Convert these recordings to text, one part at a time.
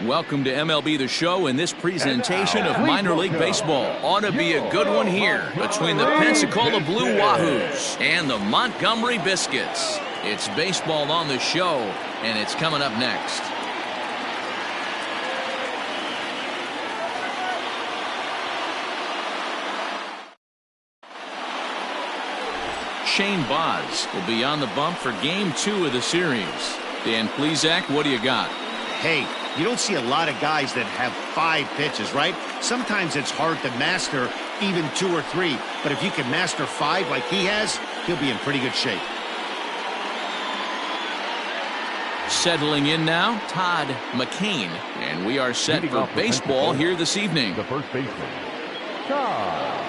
Welcome to MLB The Show and this presentation of minor league baseball. Ought to be a good one here between the Pensacola Blue Wahoos and the Montgomery Biscuits. It's baseball on the show, and it's coming up next. Shane Baz will be on the bump for Game 2 of the series. Dan Plesac, what do you got? Hey, you don't see a lot of guys that have 5 pitches, right? Sometimes it's hard to master even 2 or 3. But if you can master 5 like he has, he'll be in pretty good shape. Settling in now, Todd McCain. And we are set for baseball here this evening. The first baseman, Todd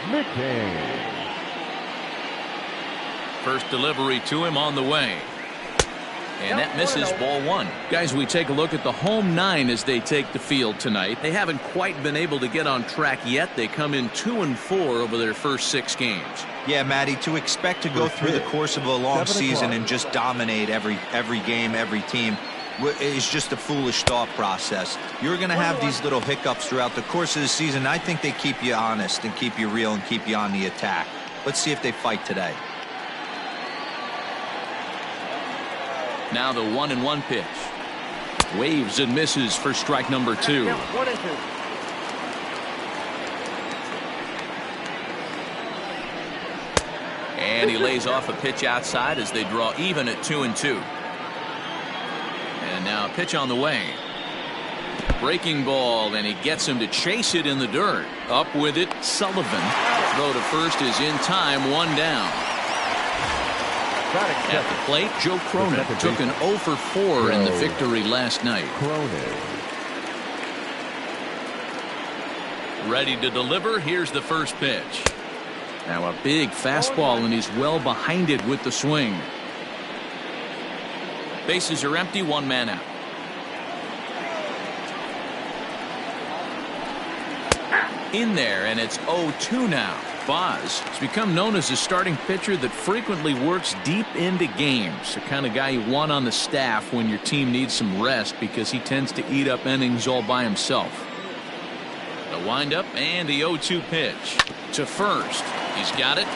McCain. First delivery to him on the way. And that misses, ball 1. Guys, we take a look at the home 9 as they take the field tonight. They haven't quite been able to get on track yet. They come in 2-4 over their first 6 games. Yeah, Matty, to expect to go through the course of a long season and just dominate every game, every team is just a foolish thought process. You're going to have these little hiccups throughout the course of the season. I think they keep you honest and keep you real and keep you on the attack. Let's see if they fight today. Now the 1-1 pitch. Waves and misses for strike number 2. And he lays off a pitch outside as they draw even at 2-2. And now a pitch on the way. Breaking ball, and he gets him to chase it in the dirt. Up with it, Sullivan. Throw to first is in time, 1 down. At the plate, Joe Cronin took an 0 for 4 in the victory last night. Ready to deliver. Here's the first pitch. Now a big fastball, and he's well behind it with the swing. Bases are empty, 1 man out. In there, and it's 0-2 now. Baz has become known as a starting pitcher that frequently works deep into games. The kind of guy you want on the staff when your team needs some rest because he tends to eat up innings all by himself. The windup and the 0-2 pitch to first. He's got it.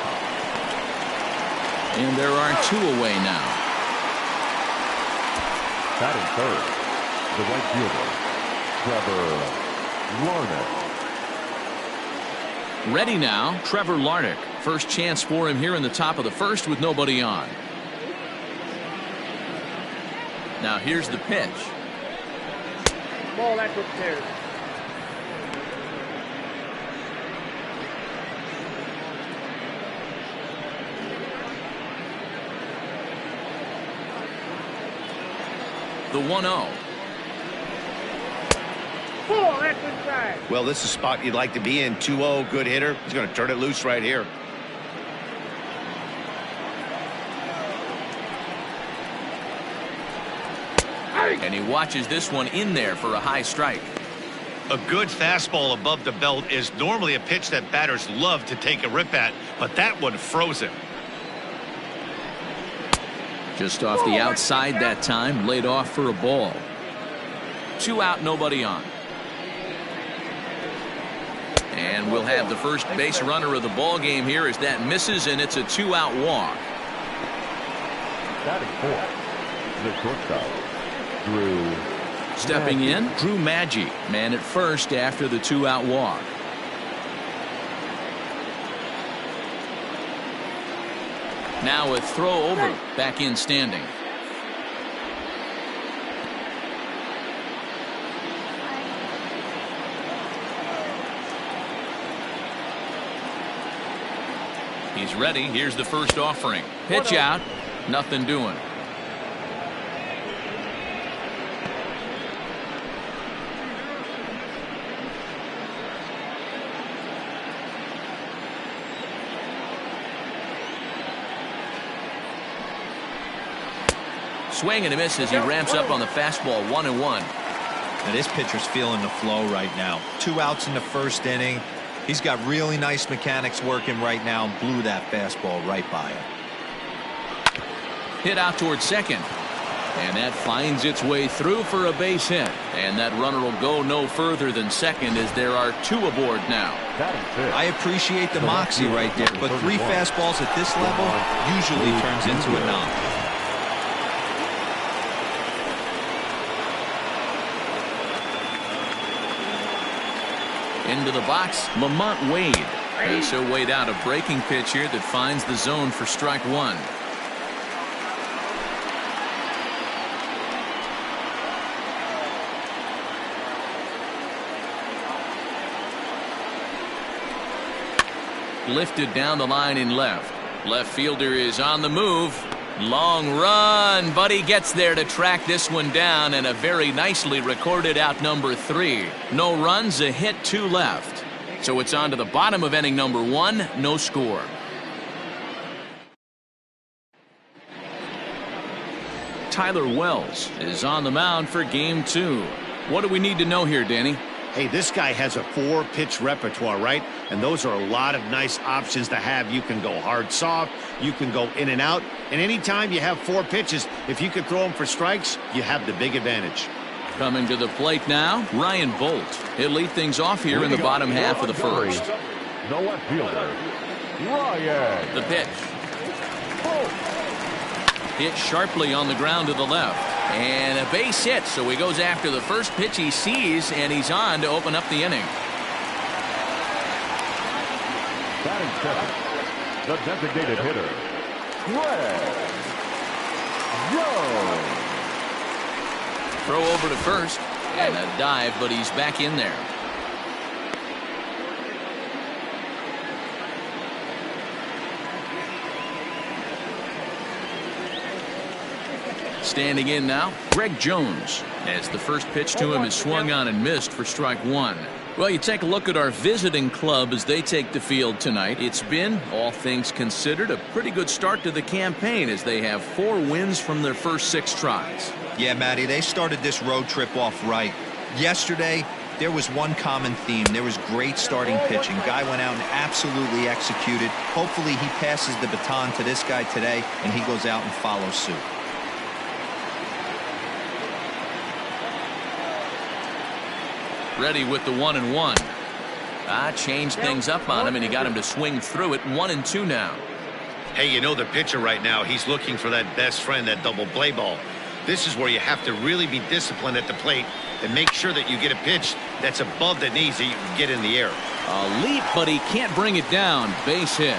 And there are 2 away now. Batting third, the right fielder, Trevor Larnach. Ready now, Trevor Larnach. First chance for him here in the top of the first with nobody on. Now here's the pitch. Ball, that's upstairs. The 1-0. Well, this is a spot you'd like to be in. 2-0, good hitter. He's going to turn it loose right here. And he watches this one in there for a high strike. A good fastball above the belt is normally a pitch that batters love to take a rip at, but that one froze him. Just off the outside that time, laid off for a ball. 2 out, nobody on. And we'll have the first base runner of the ball game here as that misses, and it's a 2-out walk. Batting fourth, the shortstop, Drew. Stepping in, Drew Maggi, man at first after the 2-out walk. Now a throw over, back in standing. He's ready. Here's the first offering. Pitch out. Nothing doing. Swing and a miss as he ramps up on the fastball. 1-1. Now this pitcher's feeling the flow right now. 2 outs in the first inning. He's got really nice mechanics working right now and blew that fastball right by him. Hit out towards second. And that finds its way through for a base hit. And that runner will go no further than second as there are 2 aboard now. I appreciate the moxie right there, but 3 fastballs at this level usually turns into a knock. Into the box, Lamont Wade. And so Wade out, a breaking pitch here that finds the zone for strike 1. Lifted down the line in left. Left fielder is on the move. Long run, but he gets there to track this one down, and a very nicely recorded out number 3. No runs, a hit, 2 left. So it's on to the bottom of inning number 1, no score. Tyler Wells is on the mound for game 2. What do we need to know here, Danny? Hey, this guy has a 4-pitch repertoire, right? And those are a lot of nice options to have. You can go hard, soft. You can go in and out. And anytime you have 4 pitches, if you can throw them for strikes, you have the big advantage. Coming to the plate now, Ryan Bolt. He'll lead things off here in the bottom half of the first. The left fielder, Ryan. The pitch. Hit sharply on the ground to the left. And a base hit, so he goes after the first pitch he sees, and he's on to open up the inning. Batting second, the designated hitter, Greg Jones. Throw over to first, and a dive, but he's back in there. Standing in now, Greg Jones, as the first pitch to him is swung on and missed for strike 1. Well, you take a look at our visiting club as they take the field tonight. It's been, all things considered, a pretty good start to the campaign as they have 4 wins from their first 6 tries. Yeah, Matty, they started this road trip off right. Yesterday, there was one common theme. There was great starting pitching. Guy went out and absolutely executed. Hopefully he passes the baton to this guy today and he goes out and follows suit. Ready with the 1-1. Changed things up on him, and he got him to swing through it. 1-2 now. Hey, you know the pitcher right now, he's looking for that best friend, that double play ball. This is where you have to really be disciplined at the plate and make sure that you get a pitch that's above the knees that you can get in the air. A leap, but he can't bring it down. Base hit.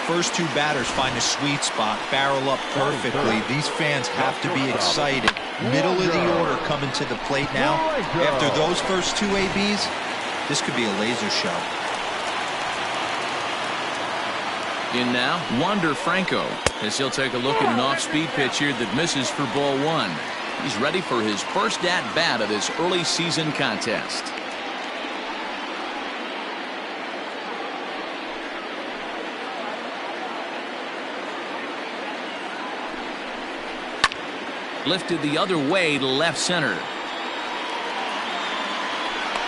First 2 batters find a sweet spot, barrel up perfectly. These fans have to be excited. Middle of the order coming to the plate now. After those first 2 ABs, this could be a laser show. In now, Wander Franco, as he'll take a look at an off-speed pitch here that misses for ball 1. He's ready for his first at-bat of this early season contest. Lifted the other way to left center.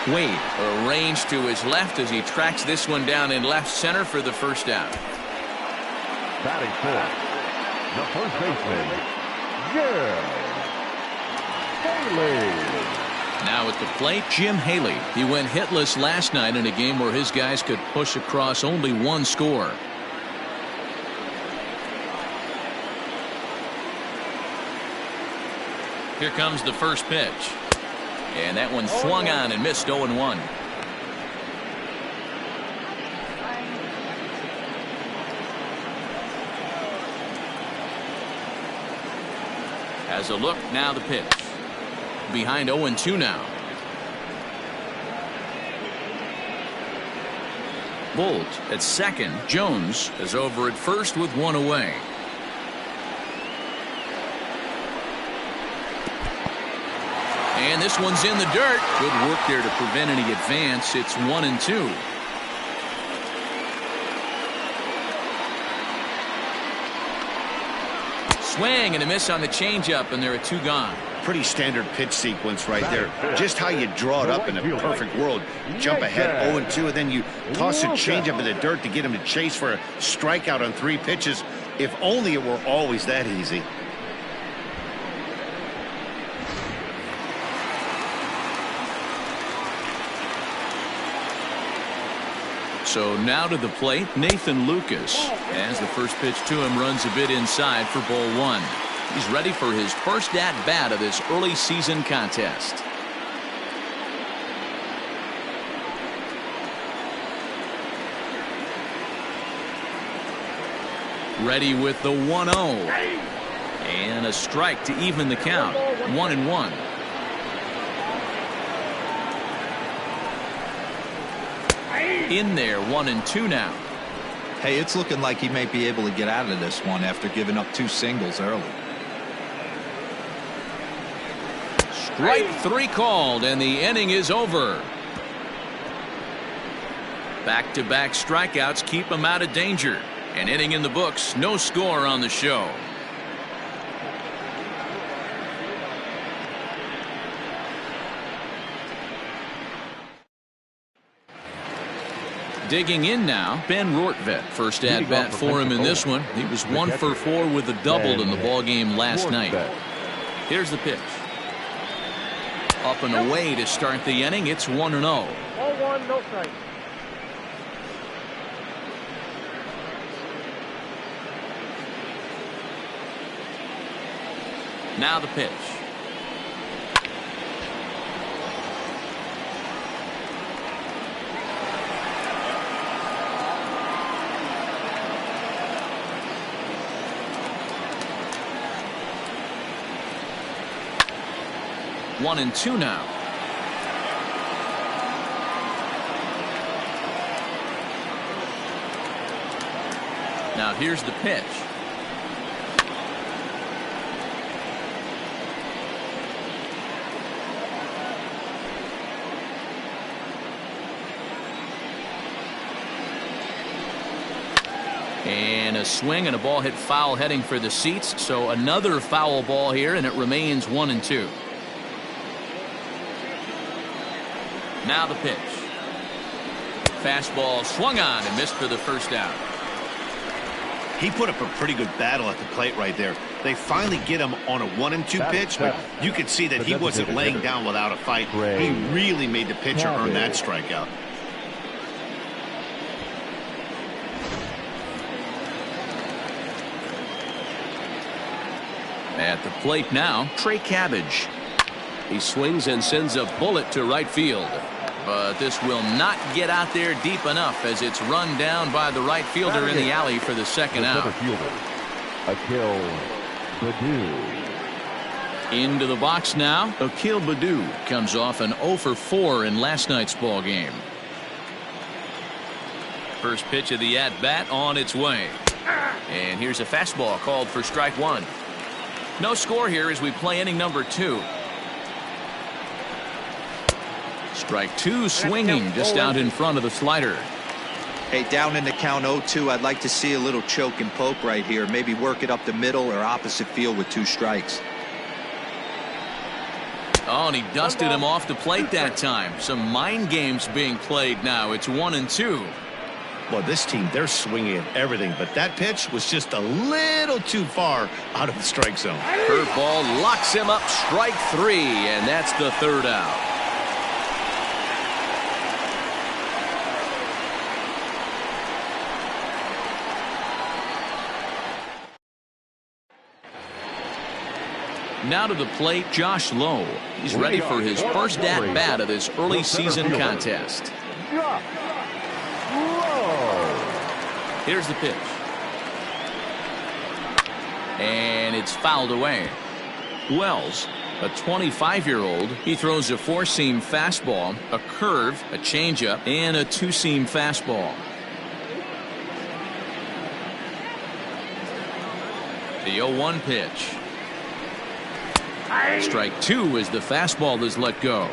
Wade arranged to his left as he tracks this one down in left center for the first out. Batting fourth, the first baseman, Jim Haley. Now at the plate, Jim Haley. He went hitless last night in a game where his guys could push across only 1 score. Here comes the first pitch. And that one swung on and missed 0-1. Has a look, now the pitch. Behind 0-2 now. Bolt at second. Jones is over at first with 1 away. And this one's in the dirt. Good work there to prevent any advance. It's 1-2. Swing and a miss on the changeup, and there are 2 gone. pretty standard pitch sequence right there. Just how you draw it up in a perfect world. Jump ahead 0-2, and then you toss a changeup in the dirt to get him to chase for a strikeout on 3 pitches. If only it were always that easy. So now to the plate, Nathan Lucas. As the first pitch to him runs a bit inside for ball 1. He's ready for his first at-bat of this early season contest. Ready with the 1-0. And a strike to even the count. 1-1. In there, 1-2 now. Hey, it's looking like he may be able to get out of this one after giving up 2 singles early. Strike 3 called, and the inning is over. Back-to-back strikeouts keep him out of danger. An inning in the books, no score on the show. Digging in now, Ben Rortvedt. First at bat for him in this one. He was 1 for 4 with a double in the ballgame last night. Here's the pitch. Up and away to start the inning. It's 1-0. 0-1, no strike. Now the pitch. One and two now. Now here's the pitch. And a swing and a ball hit foul heading for the seats. So another foul ball here, and it remains 1-2. Now the pitch. Fastball swung on and missed for the first out. He put up a pretty good battle at the plate right there. They finally get him on a 1-2 pitch, but you could see that he wasn't laying down without a fight. He really made the pitcher earn that strikeout. At the plate now, Trey Cabbage. He swings and sends a bullet to right field. But this will not get out there deep enough as it's run down by the right fielder in the alley for the second out. Akil Baddoo. Into the box now. Akil Baddoo comes off an 0 for 4 in last night's ball game. First pitch of the at-bat on its way. And here's a fastball called for strike one. No score here as we play inning number 2. Strike 2 swinging just out in front of the slider. Hey, down in the count 0-2, I'd like to see a little choke and poke right here. Maybe work it up the middle or opposite field with 2 strikes. Oh, and he dusted him off the plate that time. Some mind games being played now. It's 1-2. Well, this team, they're swinging at everything, but that pitch was just a little too far out of the strike zone. Curveball locks him up, strike 3, and that's the third out. Now to the plate, Josh Lowe. He's ready for his first at-bat of this early season contest. Here's the pitch. And it's fouled away. Wells, a 25-year-old, he throws a 4-seam fastball, a curve, a changeup, and a 2-seam fastball. The 0-1 pitch. Strike 2 as the fastball is let go.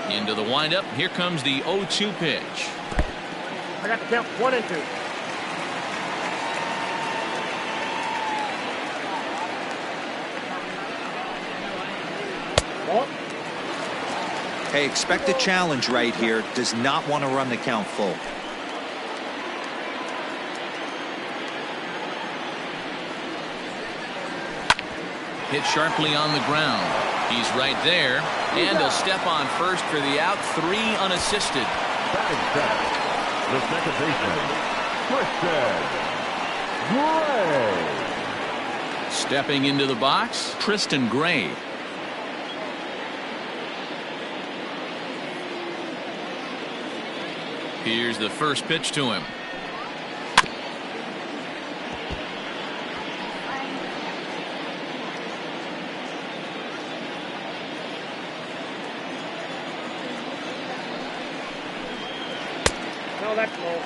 Into the windup. Here comes the 0-2 pitch. I got the count 1 and 2. Hey, expect a challenge right here. Does not want to run the count full. Hit sharply on the ground. He's right there, and he'll step on first for the out. 3 unassisted. Batting center, the second baseman, Tristan Gray. Stepping into the box, Tristan Gray. Here's the first pitch to him. No, that's low.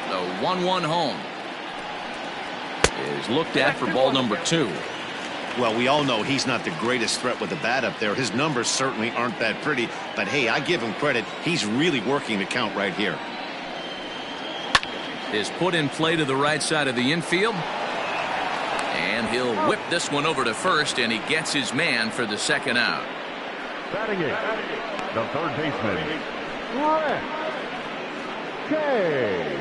The 1-1 home is looked at for ball number 2. Well, we all know he's not the greatest threat with the bat up there. His numbers certainly aren't that pretty. But, hey, I give him credit. He's really working the count right here. Is put in play to the right side of the infield. And he'll whip this one over to first, and he gets his man for the second out. Batting it, the third baseman, Brett Kay.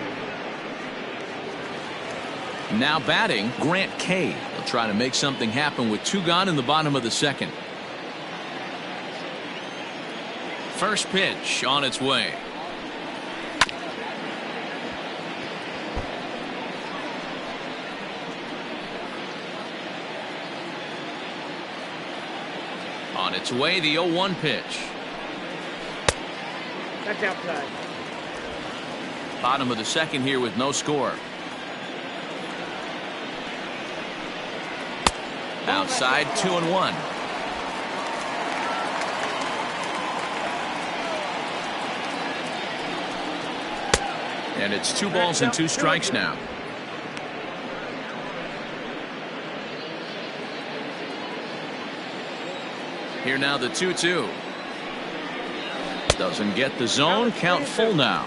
Now batting, Grant Kay. He'll try to make something happen with 2 gone in the bottom of the second. First pitch on its way. On its way, the 0-1 pitch. That's outside. Bottom of the second here with no score. Outside, 2-1. And it's 2 balls and 2 strikes now. Here now the 2-2. Doesn't get the zone. Count full now.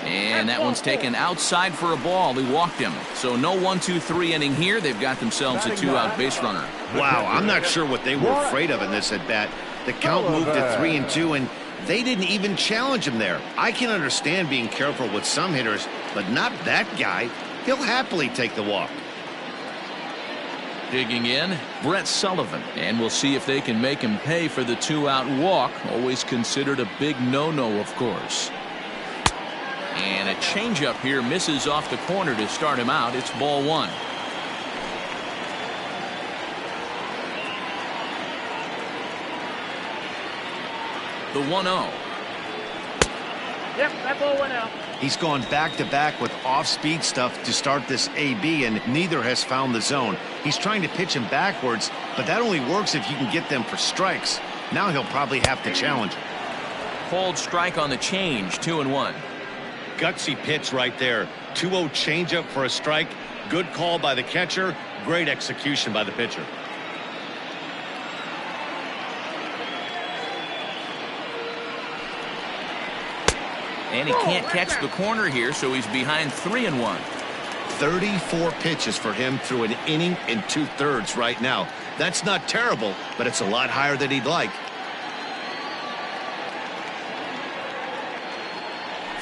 And that one's taken outside for a ball. He walked him. So no 1-2-3 inning here. They've got themselves a 2-out base runner. Wow, I'm not sure what they were afraid of in this at bat. The count moved to 3-2, and they didn't even challenge him there. I can understand being careful with some hitters, but not that guy. He'll happily take the walk. Digging in, Brett Sullivan. And we'll see if they can make him pay for the 2-out walk. Always considered a big no-no, of course. And a changeup here misses off the corner to start him out. It's ball 1. The 1-0. Yep, that ball went out. He's gone back-to-back with off-speed stuff to start this AB, and neither has found the zone. He's trying to pitch him backwards, but that only works if you can get them for strikes. Now he'll probably have to challenge him. Cold strike on the change, 2-1. Gutsy pitch right there. 2-0 changeup for a strike. Good call by the catcher. Great execution by the pitcher. And he can't catch the corner here, so he's behind 3-1. 34 pitches for him through an inning and 2/3 right now. That's not terrible, but it's a lot higher than he'd like.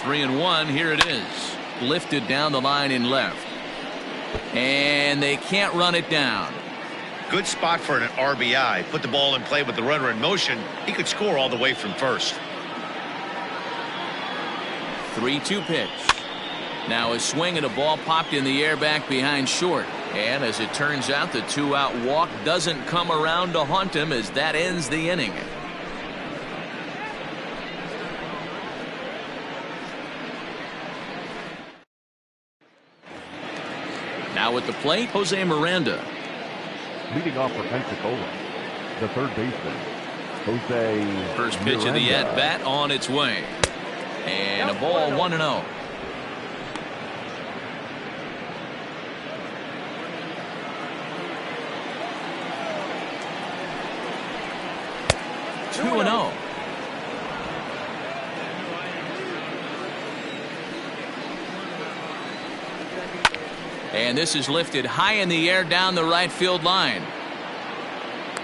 3-1. Here it is. Lifted down the line in left. And they can't run it down. Good spot for an RBI. Put the ball in play with the runner in motion. He could score all the way from first. 3-2 pitch. Now a swing and a ball popped in the air back behind short. And as it turns out, the 2-out walk doesn't come around to haunt him as that ends the inning. Now at the plate, Jose Miranda. Leading off for Pensacola, the third baseman, Jose First pitch Miranda. of the at-bat on its way. And a ball, 1-0. 2-0. And this is lifted high in the air down the right field line.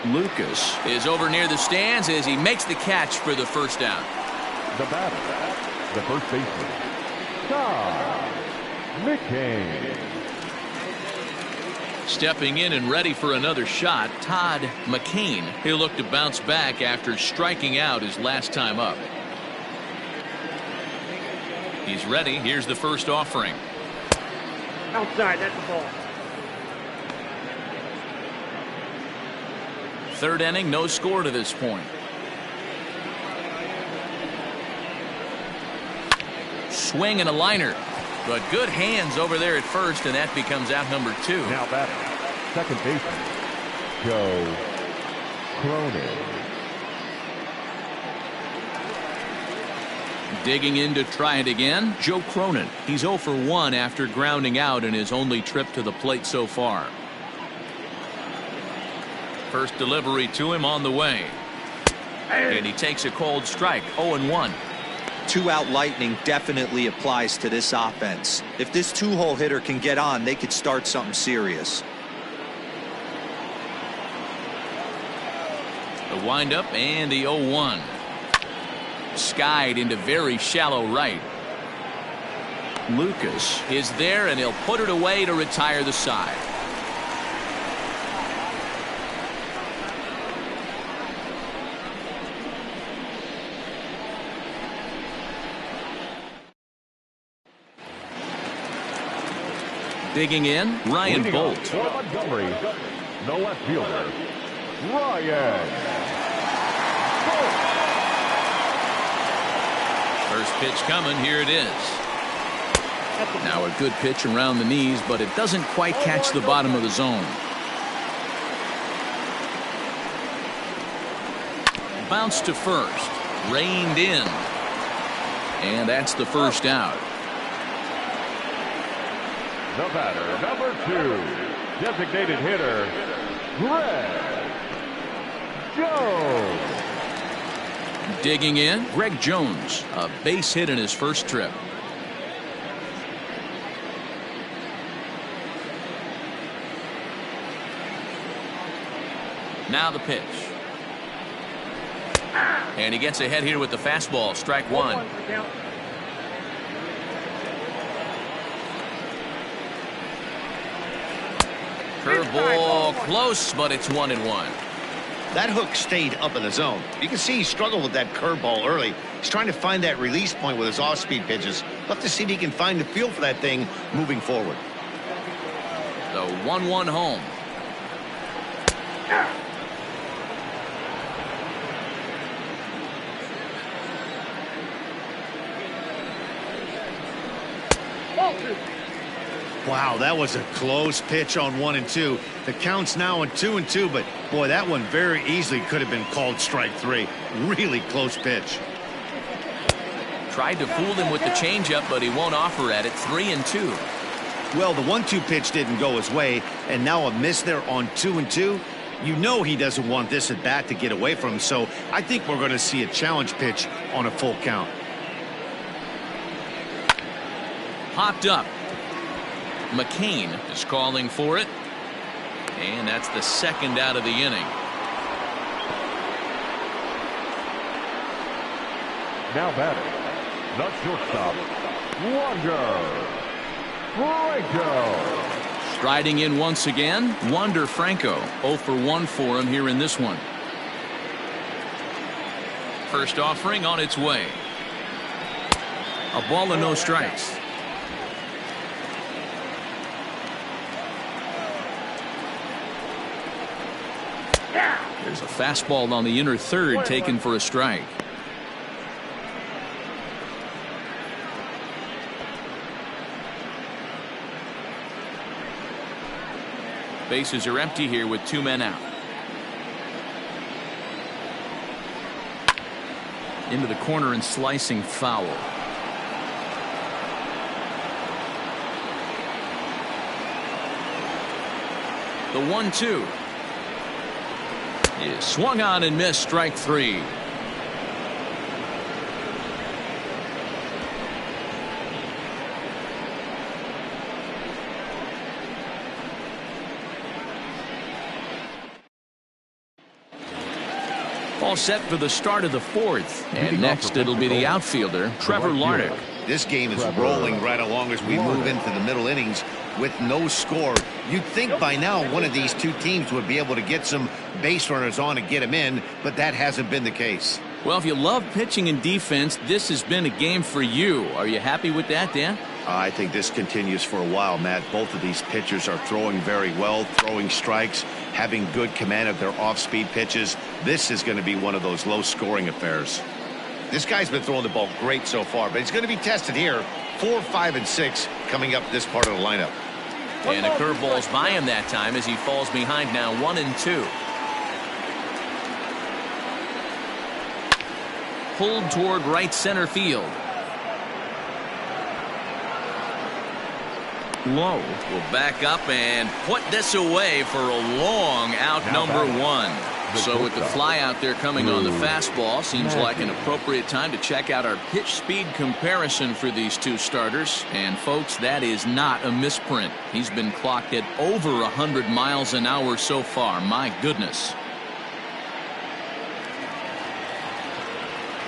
Lucas is over near the stands as he makes the catch for the first down. The batter, the first baseman, Todd McCain. Stepping in and ready for another shot, Todd McCain. He'll look to bounce back after striking out his last time up. He's ready. Here's the first offering. Outside, that's the ball. Third inning, no score to this point. Swing and a liner. But good hands over there at first, and that becomes out number 2. Now batter, second baseman, Joe Cronin. Digging in to try it again, Joe Cronin. He's 0 for 1 after grounding out in his only trip to the plate so far. First delivery to him on the way. And he takes a cold strike, 0-1. 2-out lightning definitely applies to this offense. If this 2-hole hitter can get on, they could start something serious. The windup and the 0-1. Skied into very shallow right. Lucas is there, and he'll put it away to retire the side. Digging in, Ryan Leading Bolt. off for Montgomery, the left fielder, Ryan Bolt. First pitch coming. Here it is. Now a good pitch around the knees, but it doesn't quite catch the bottom of the zone. Bounce to first. Reined in. And that's the first out. The batter, number 2, designated hitter, Greg Jones. Digging in, Greg Jones, a base hit in his first trip. Now the pitch. And he gets ahead here with the fastball, strike 1. Curveball close, but it's 1-1. That hook stayed up in the zone. You can see he struggled with that curveball early. He's trying to find that release point with his off-speed pitches. Love to see if he can find the feel for that thing moving forward. The 1-1 home. Wow, that was a close pitch on 1 and 2. The count's now on 2 and 2, but boy, that one very easily could have been called strike 3. Really close pitch. Tried to fool him with the changeup, but he won't offer at it. 3 and 2. Well, the 1-2 pitch didn't go his way, and now a miss there on 2 and 2. You know he doesn't want this at bat to get away from him, so I think we're going to see a challenge pitch on a full count. Popped up. McCain is calling for it. And that's the second out of the inning. Now batting, the shortstop, Wander Franco. Striding in once again, Wander Franco. 0 for 1 for him here in this one. First offering on its way. A ball and no strikes. There's a fastball on the inner third taken for a strike. Bases are empty here with 2 men out. Into the corner and slicing foul. The 1-2 is swung on and missed, strike 3. All set for the start of the fourth. And next it'll be the outfielder, Trevor Larnach. This game is rolling right along as we move into the middle innings with no score. You'd think by now one of these two teams would be able to get some base runners on and get them in, but that hasn't been the case. Well, if you love pitching and defense, this has been a game for you. Are you happy with that, Dan? I think this continues for a while, Matt. Both of these pitchers are throwing very well, throwing strikes, having good command of their off-speed pitches. This is going to be one of those low-scoring affairs. This guy's been throwing the ball great so far, but he's going to be tested here. 4, 5, and 6 coming up this part of the lineup. And a curveball's by him that time as he falls behind now 1-2. Pulled toward right center field. Low will back up and put this away for a long out number 1. So with the fly out there coming on the fastball, seems like an appropriate time to check out our pitch speed comparison for these two starters. And folks, that is not a misprint. He's been clocked at over 100 miles an hour so far. My goodness.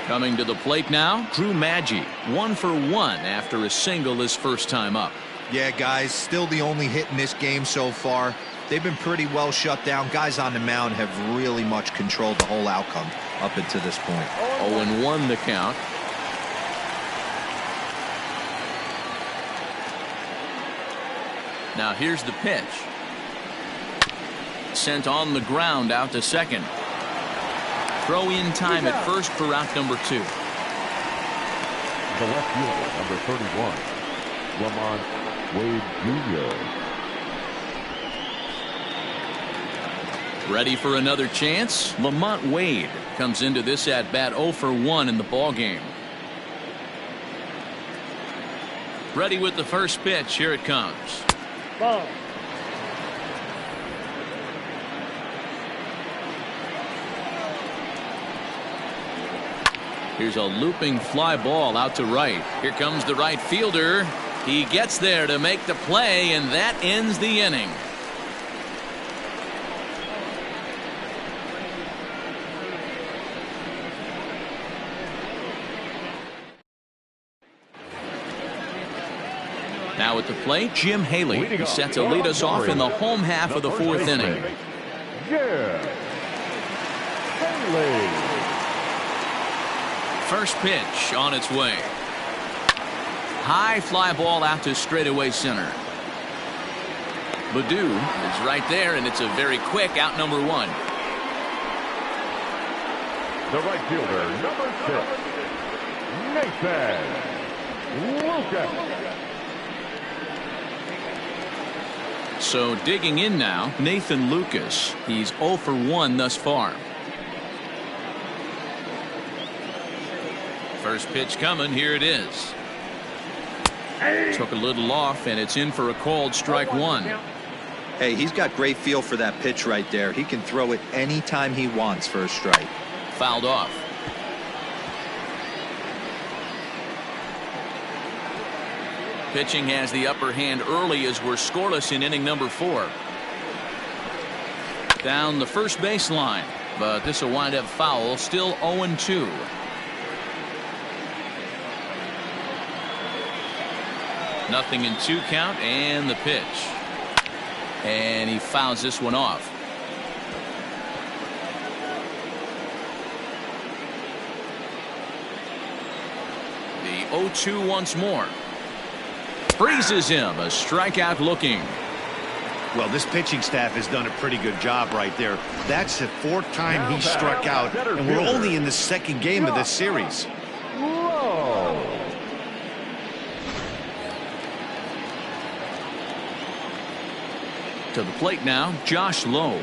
Coming to the plate now, Drew Maggi, 1 for 1 after a single his first time up. Yeah, guys, still the only hit in this game so far. They've been pretty well shut down. Guys on the mound have really much controlled the whole outcome up until this point. 0-1 the count. Now here's the pitch. Sent on the ground out to second. Throw in time at first for out number 2. The left fielder, number 31, Lamont Wade Jr. Ready for another chance? Lamont Wade comes into this at bat 0 for 1 in the ball game. Ready with the first pitch. Here it comes. Ball. Here's a looping fly ball out to right. Here comes the right fielder. He gets there to make the play, and that ends the inning. Now at the plate, Jim Haley. He's set to lead us off in the home half of the fourth inning. Jim Haley. First pitch on its way. High fly ball out to straightaway center. Baddoo is right there, and it's a very quick out number 1. The right fielder, number 6, Nathan Lucas. So digging in now, Nathan Lucas. He's 0 for 1 thus far. First pitch coming. Here it is. Took a little off, and it's in for a called strike 1. Hey, he's got great feel for that pitch right there. He can throw it anytime he wants for a strike. Fouled off. Pitching has the upper hand early as we're scoreless in inning number 4. Down the first baseline, but this will wind up foul. Still 0-2. Nothing in 2 count, and the pitch. And he fouls this one off. The 0-2 once more. Freezes him. A strikeout looking. Well, this pitching staff has done a pretty good job right there. That's the 4th time he struck out, and we're only in the 2nd game of this series. To the plate now, Josh Lowe.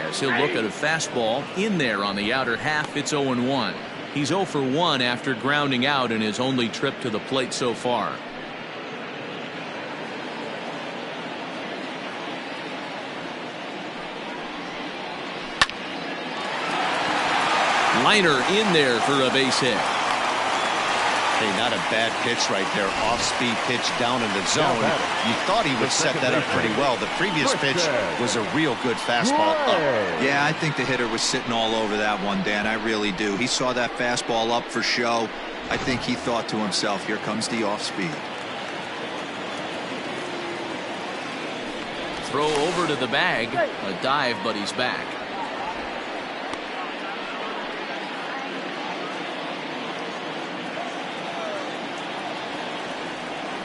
As he'll look at a fastball in there on the outer half, it's 0-1. He's 0 for 1 after grounding out in his only trip to the plate so far. Liner in there for a base hit. Hey, not a bad pitch right there. Off-speed pitch down in the zone. You thought he would set that up pretty well. The previous pitch was a real good fastball up. Yeah, I think the hitter was sitting all over that one, Dan. I really do. He saw that fastball up for show. I think he thought to himself, here comes the off-speed. Throw over to the bag. A dive, but he's back.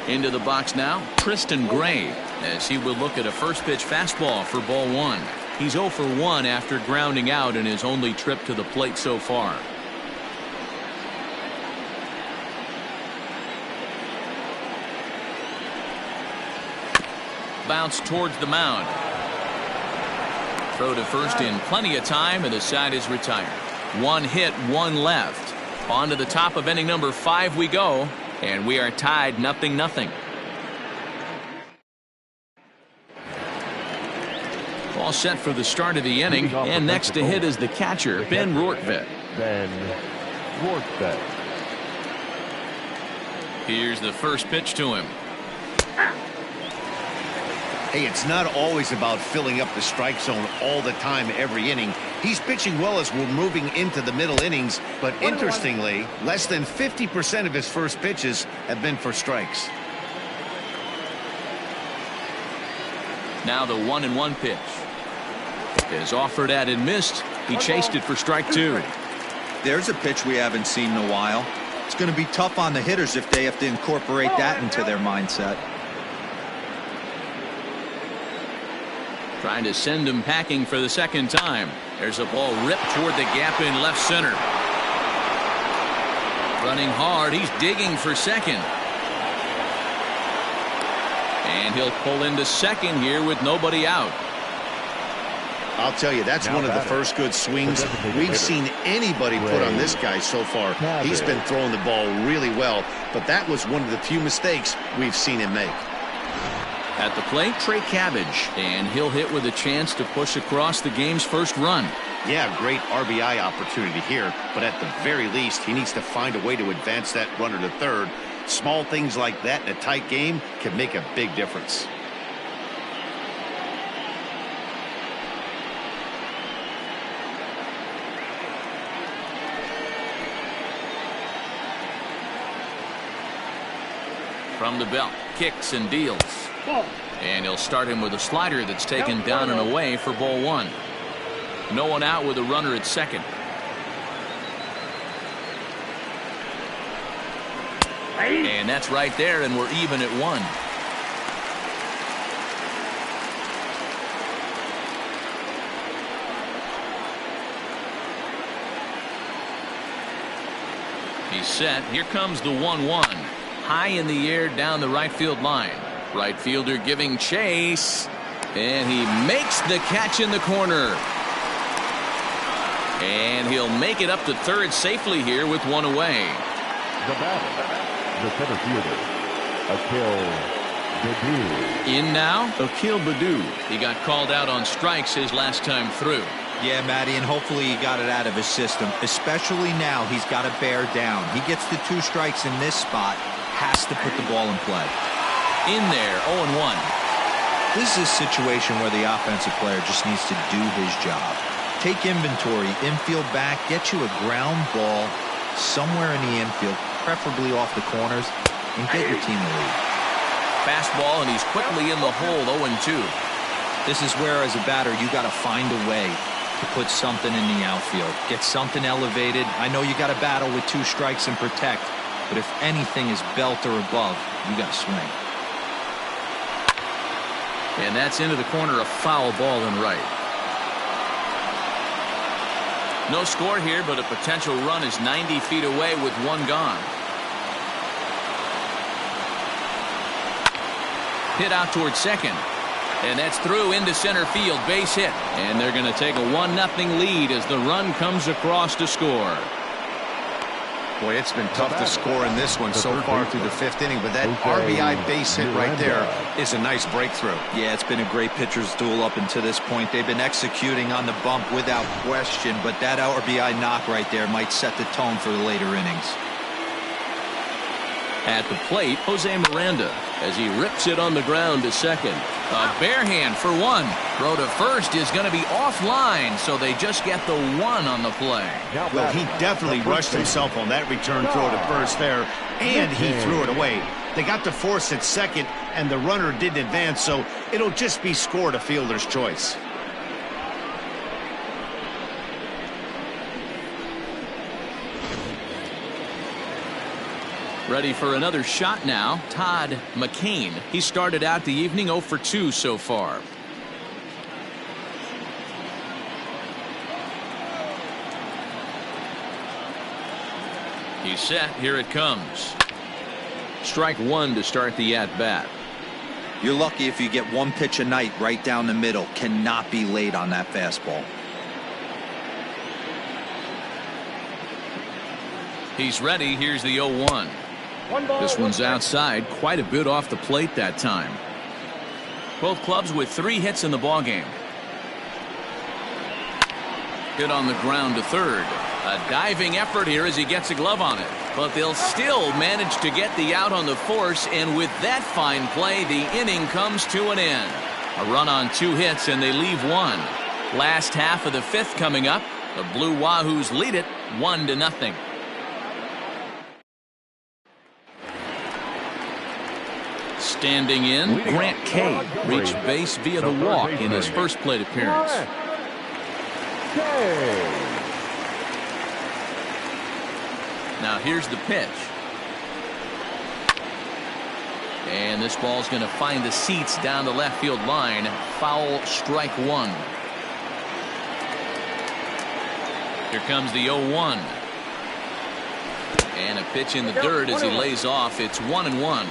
Into the box now, Tristan Gray, as he will look at a first pitch fastball for ball one. He's 0 for 1 after grounding out in his only trip to the plate so far. Bounce towards the mound. Throw to first in plenty of time, and the side is retired. 1 hit, 1 left. On to the top of inning number 5 we go. And we are tied 0-0. All set for the start of the inning, and next to hit is the catcher, Ben Rortvedt. Here's the first pitch to him. Hey, it's not always about filling up the strike zone all the time every inning. He's pitching well as we're moving into the middle innings, but interestingly, less than 50% of his first pitches have been for strikes. Now the 1-1 pitch is offered at and missed. He chased it for strike 2. There's a pitch we haven't seen in a while. It's going to be tough on the hitters if they have to incorporate that into their mindset. Trying to send him packing for the second time. There's a ball ripped toward the gap in left center. Running hard. He's digging for second. And he'll pull into second here with nobody out. I'll tell you, that's one of the first good swings we've seen anybody put on this guy so far. He's been throwing the ball really well, but that was one of the few mistakes we've seen him make. At the plate, Trey Cabbage, and he'll hit with a chance to push across the game's first run. Yeah, great RBI opportunity here, but at the very least, he needs to find a way to advance that runner to third. Small things like that in a tight game can make a big difference. From the belt, kicks and deals. And he'll start him with a slider that's taken down and away for ball 1. No one out with a runner at second. And that's right there, and we're even at 1. He's set. Here comes the 1-1. High in the air down the right field line. Right fielder giving chase, and he makes the catch in the corner. And he'll make it up to third safely here with 1 away. The batter, the center fielder, Akil Baddoo. In now, Akil Baddoo. He got called out on strikes his last time through. Yeah, Matty, and hopefully he got it out of his system. Especially now, he's got to bear down. He gets the 2 strikes in this spot, has to put the ball in play. In there, 0-1. This is a situation where the offensive player just needs to do his job. Take inventory, infield back, get you a ground ball somewhere in the infield, preferably off the corners, and get your team the lead. Fastball, and he's quickly in the hole, 0-2. This is where, as a batter, you got to find a way to put something in the outfield. Get something elevated. I know you got to battle with 2 strikes and protect, but if anything is belt or above, you got to swing. And that's into the corner, a foul ball and right. No score here, but a potential run is 90 feet away with 1 gone. Hit out towards second. And that's through into center field, base hit. And they're going to take a 1-0 lead as the run comes across to score. Boy, it's been tough to score in this one so far through the 5th inning, but that RBI base hit right there is a nice breakthrough. Yeah, it's been a great pitcher's duel up until this point. They've been executing on the bump without question, but that RBI knock right there might set the tone for the later innings. At the plate, Jose Miranda as he rips it on the ground to second. A bare hand for one. Throw to first is going to be offline, so they just get the one on the play. Well, he definitely rushed himself on that return throw to first there, and he threw it away. They got to force at second, and the runner didn't advance, so it'll just be scored a fielder's choice. Ready for another shot now, Todd McCain. He started out the evening 0 for 2 so far. He's set. Here it comes. Strike one to start the at-bat. You're lucky if you get one pitch a night right down the middle. Cannot be late on that fastball. He's ready. Here's the 0-1. This one's outside, quite a bit off the plate that time. Both clubs with 3 hits in the ballgame. Hit on the ground to third. A diving effort here as he gets a glove on it. But they'll still manage to get the out on the force, and with that fine play, the inning comes to an end. A run on 2 hits, and they leave 1. Last half of the 5th coming up. The Blue Wahoos lead it 1-0. Standing in, Grant Kay reached base via the walk in his first plate appearance. Now here's the pitch. And this ball's going to find the seats down the left field line. Foul, strike one. Here comes the 0-1. And a pitch in the dirt as he lays off. It's 1-1.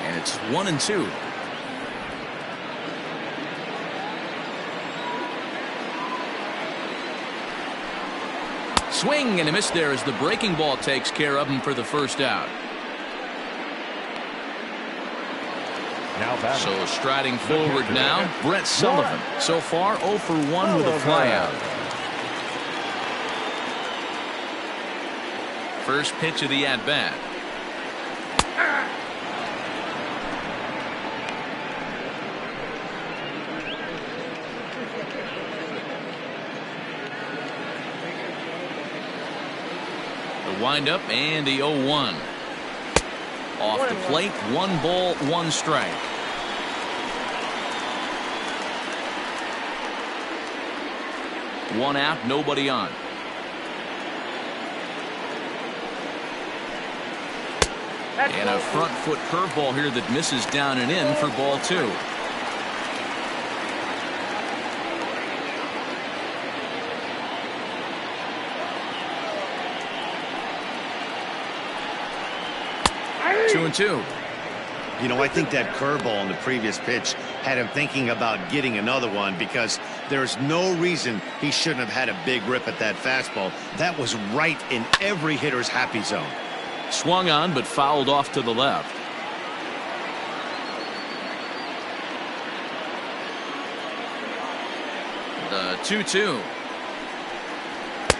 And it's 1-2. Swing and a miss there as the breaking ball takes care of him for the first out. So striding forward now, Brett Sullivan. So far 0 for 1 with a flyout. First pitch of the at-bat. Wind up and the 0-1. Off the plate, 1 ball, 1 strike. One out, nobody on. And a front foot curveball here that misses down and in for ball 2. Two and two. You know, I think that curveball in the previous pitch had him thinking about getting another one, because there's no reason he shouldn't have had a big rip at that fastball. That was right in every hitter's happy zone. Swung on but fouled off to the left. The 2-2.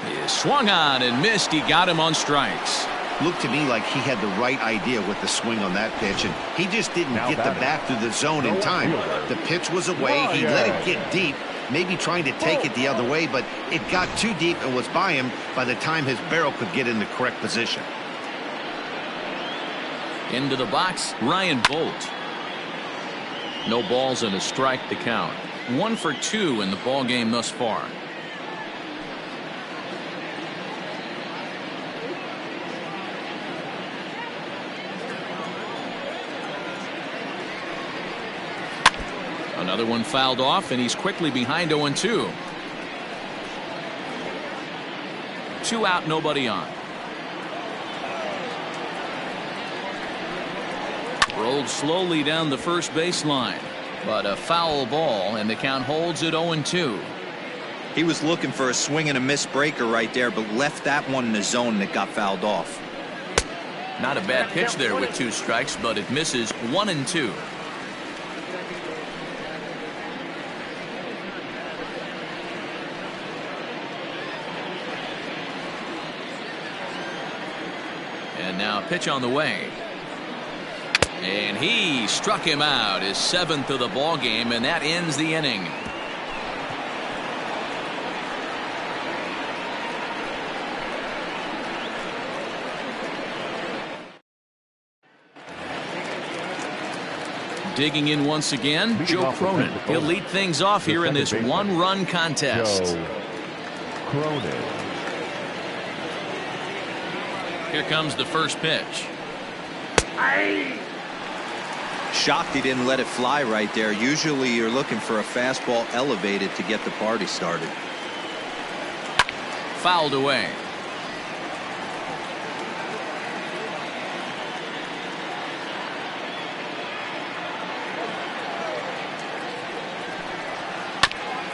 He swung on and missed. He got him on strikes. Looked to me like he had the right idea with the swing on that pitch, and he just didn't get the bat through the zone in time. The pitch was away. He let it get deep, maybe trying to take it the other way, but it got too deep and was by him by the time his barrel could get in the correct position. Into the box, Ryan Bolt. No balls and a strike to count. 1 for 2 in the ball game thus far. Another one fouled off, and he's quickly behind 0-2. 2 out, nobody on. Rolled slowly down the first baseline, but a foul ball, and the count holds at 0-2. He was looking for a swing and a miss breaker right there, but left that one in the zone that got fouled off. Not a bad pitch there with 2 strikes, but it misses 1-2. And now a pitch on the way. And he struck him out, his 7th of the ball game, and that ends the inning. Digging in once again, Joe Cronin. He'll lead things off here in this one-run contest. Joe Cronin. Here comes the first pitch. Shocked he didn't let it fly right there. Usually you're looking for a fastball elevated to get the party started. Fouled away.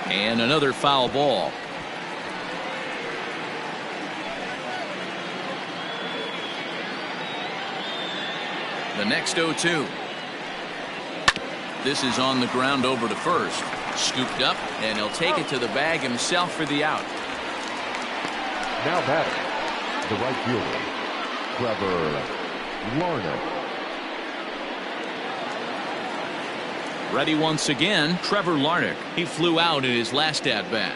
And another foul ball. The next 0-2. This is on the ground over to first. Scooped up, and he'll take it to the bag himself for the out. Now batting, the right fielder, Trevor Larnach. Ready once again, Trevor Larnach. He flew out in his last at-bat.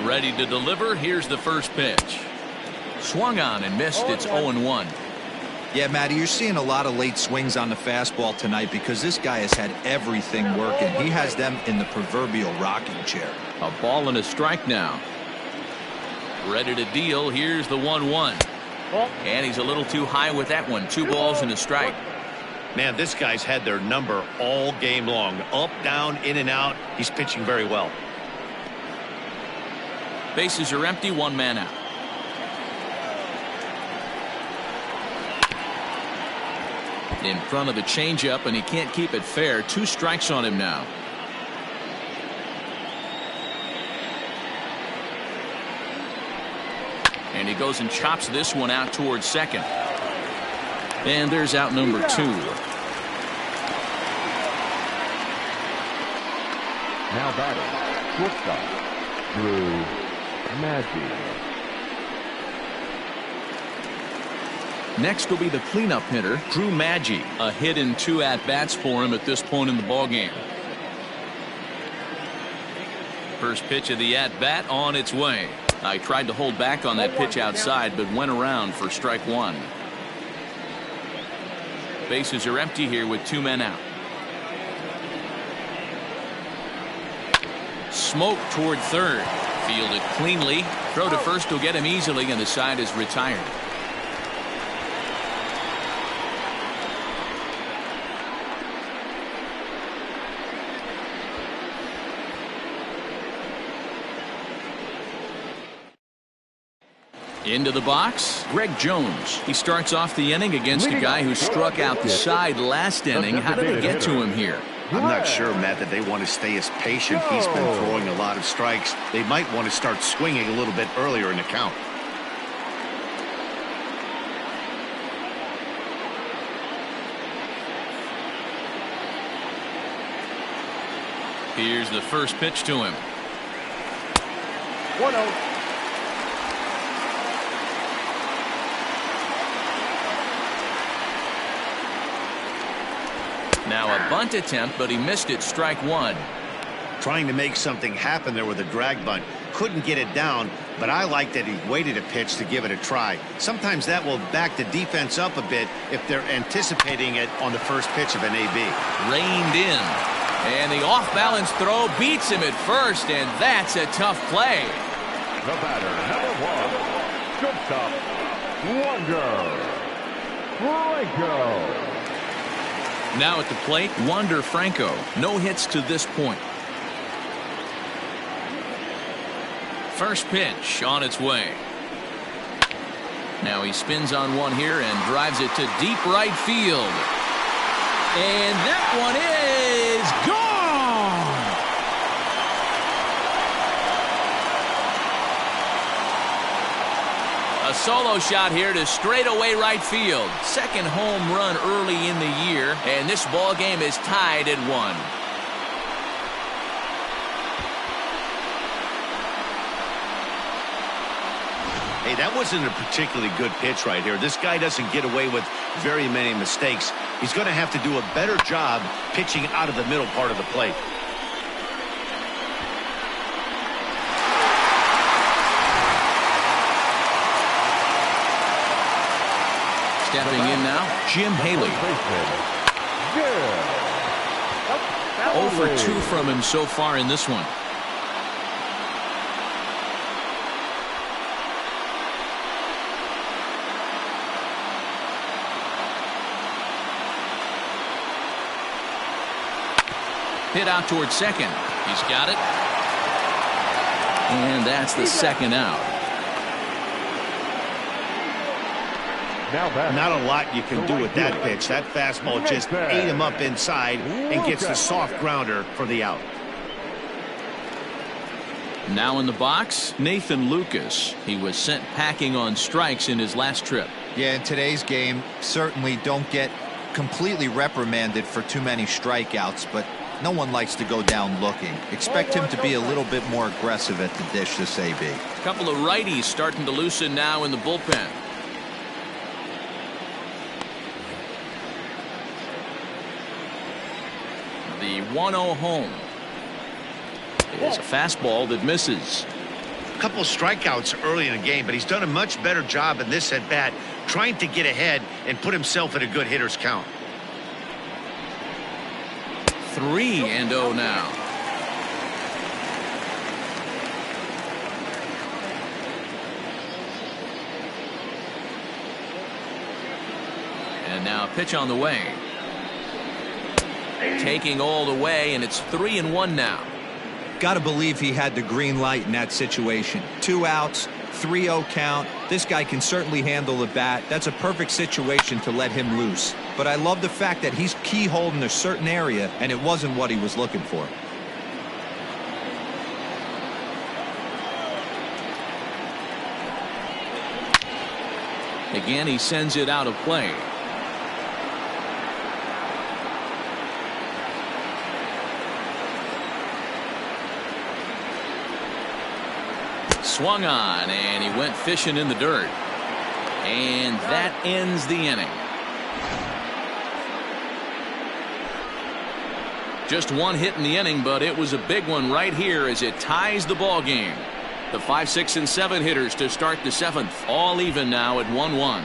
Ready to deliver. Here's the first pitch. Swung on and missed. It's 0-1. Yeah, Matty, you're seeing a lot of late swings on the fastball tonight because this guy has had everything working. He has them in the proverbial rocking chair. A ball and a strike now. Ready to deal. Here's the 1-1. And he's a little too high with that one. 2 balls and a strike. Man, this guy's had their number all game long. Up, down, in and out. He's pitching very well. Bases are empty. 1 man out. In front of the changeup, and he can't keep it fair. 2 strikes on him now. And he goes and chops this one out towards second. And there's out number 2. Now batting, shortstop, Drew Maggi. Next will be the cleanup hitter, Drew Maggi. A hit in 2 at-bats for him at this point in the ballgame. First pitch of the at-bat on its way. I tried to hold back on that pitch outside, but went around for strike 1. Bases are empty here with 2 men out. Smoke toward third. Fielded cleanly. Throw to first will get him easily, and the side is retired. Into the box, Greg Jones. He starts off the inning against a guy who struck out the side last inning. How did they get to him here? I'm not sure, Matt, that they want to stay as patient. He's been throwing a lot of strikes. They might want to start swinging a little bit earlier in the count. Here's the first pitch to him. 1-0. Now a bunt attempt, but he missed it. Strike 1. Trying to make something happen there with a drag bunt. Couldn't get it down, but I like that he waited a pitch to give it a try. Sometimes that will back the defense up a bit if they're anticipating it on the first pitch of an AB. Reined in. And the off-balance throw beats him at first, and that's a tough play. The batter, number 1, shortstop, Wander Franco. Now at the plate, Wander Franco. No hits to this point. First pitch on its way. Now he spins on one here and drives it to deep right field. And that one is gone! A solo shot here to straightaway right field. Second home run early in the year, and this ball game is tied at 1. Hey, that wasn't a particularly good pitch right here. This guy doesn't get away with very many mistakes. He's going to have to do a better job pitching out of the middle part of the plate. Stepping in now, Jim Haley. 0 for 2 from him so far in this one. Hit out towards second. He's got it. And that's the second out. Not a lot you can do with that pitch. That fastball just ate him up inside and gets the soft grounder for the out. Now in the box, Nathan Lucas. He was sent packing on strikes in his last trip. Yeah, in today's game, certainly don't get completely reprimanded for too many strikeouts, but no one likes to go down looking. Expect him to be a little bit more aggressive at the dish this AB. A couple of righties starting to loosen now in the bullpen. The 1-0 home is a fastball that misses. A couple of strikeouts early in the game, but he's done a much better job in this at bat trying to get ahead and put himself in a good hitter's count. 3-0 now. And now pitch on the way. Taking all the way, and it's 3-1 now. Got to believe he had the green light in that situation. 2 outs, 3-0 count. This guy can certainly handle the bat. That's a perfect situation to let him loose. But I love the fact that he's keyholed in a certain area, and it wasn't what he was looking for. Again, he sends it out of play. Swung on, and he went fishing in the dirt. And that ends the inning. Just one hit in the inning, but it was a big one right here as it ties the ball game. The 5, 6, and 7 hitters to start the 7th, all even now at 1-1.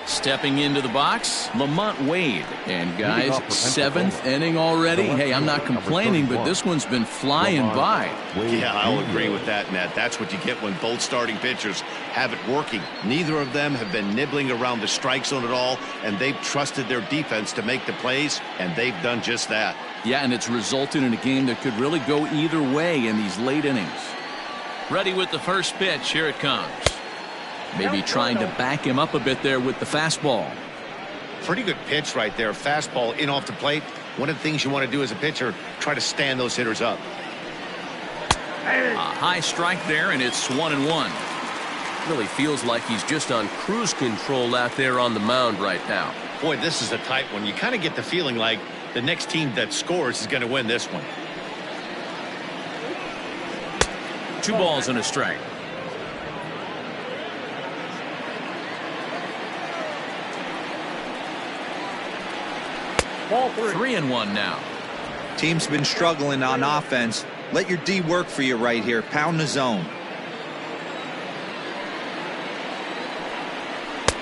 Stepping into the box, Lamont Wade. And guys, 7th inning already. Hey, I'm not complaining, but this one's been flying by. Yeah, I'll agree with that, Matt. That's what you get when both starting pitchers have it working. Neither of them have been nibbling around the strike zone at all, and they've trusted their defense to make the plays, and they've done just that. Yeah, and it's resulted in a game that could really go either way in these late innings. Ready with the first pitch. Here it comes. Maybe trying to back him up a bit there with the fastball. Pretty good pitch right there. Fastball in off the plate. One of the things you want to do as a pitcher, try to stand those hitters up. A high strike there, and it's 1-1. Really feels like he's just on cruise control out there on the mound right now. Boy, this is a tight one. You kind of get the feeling like the next team that scores is going to win this one. 2 balls and a strike. Ball 3. 3-1 now. Team's been struggling on offense. Let your D work for you right here. Pound the zone.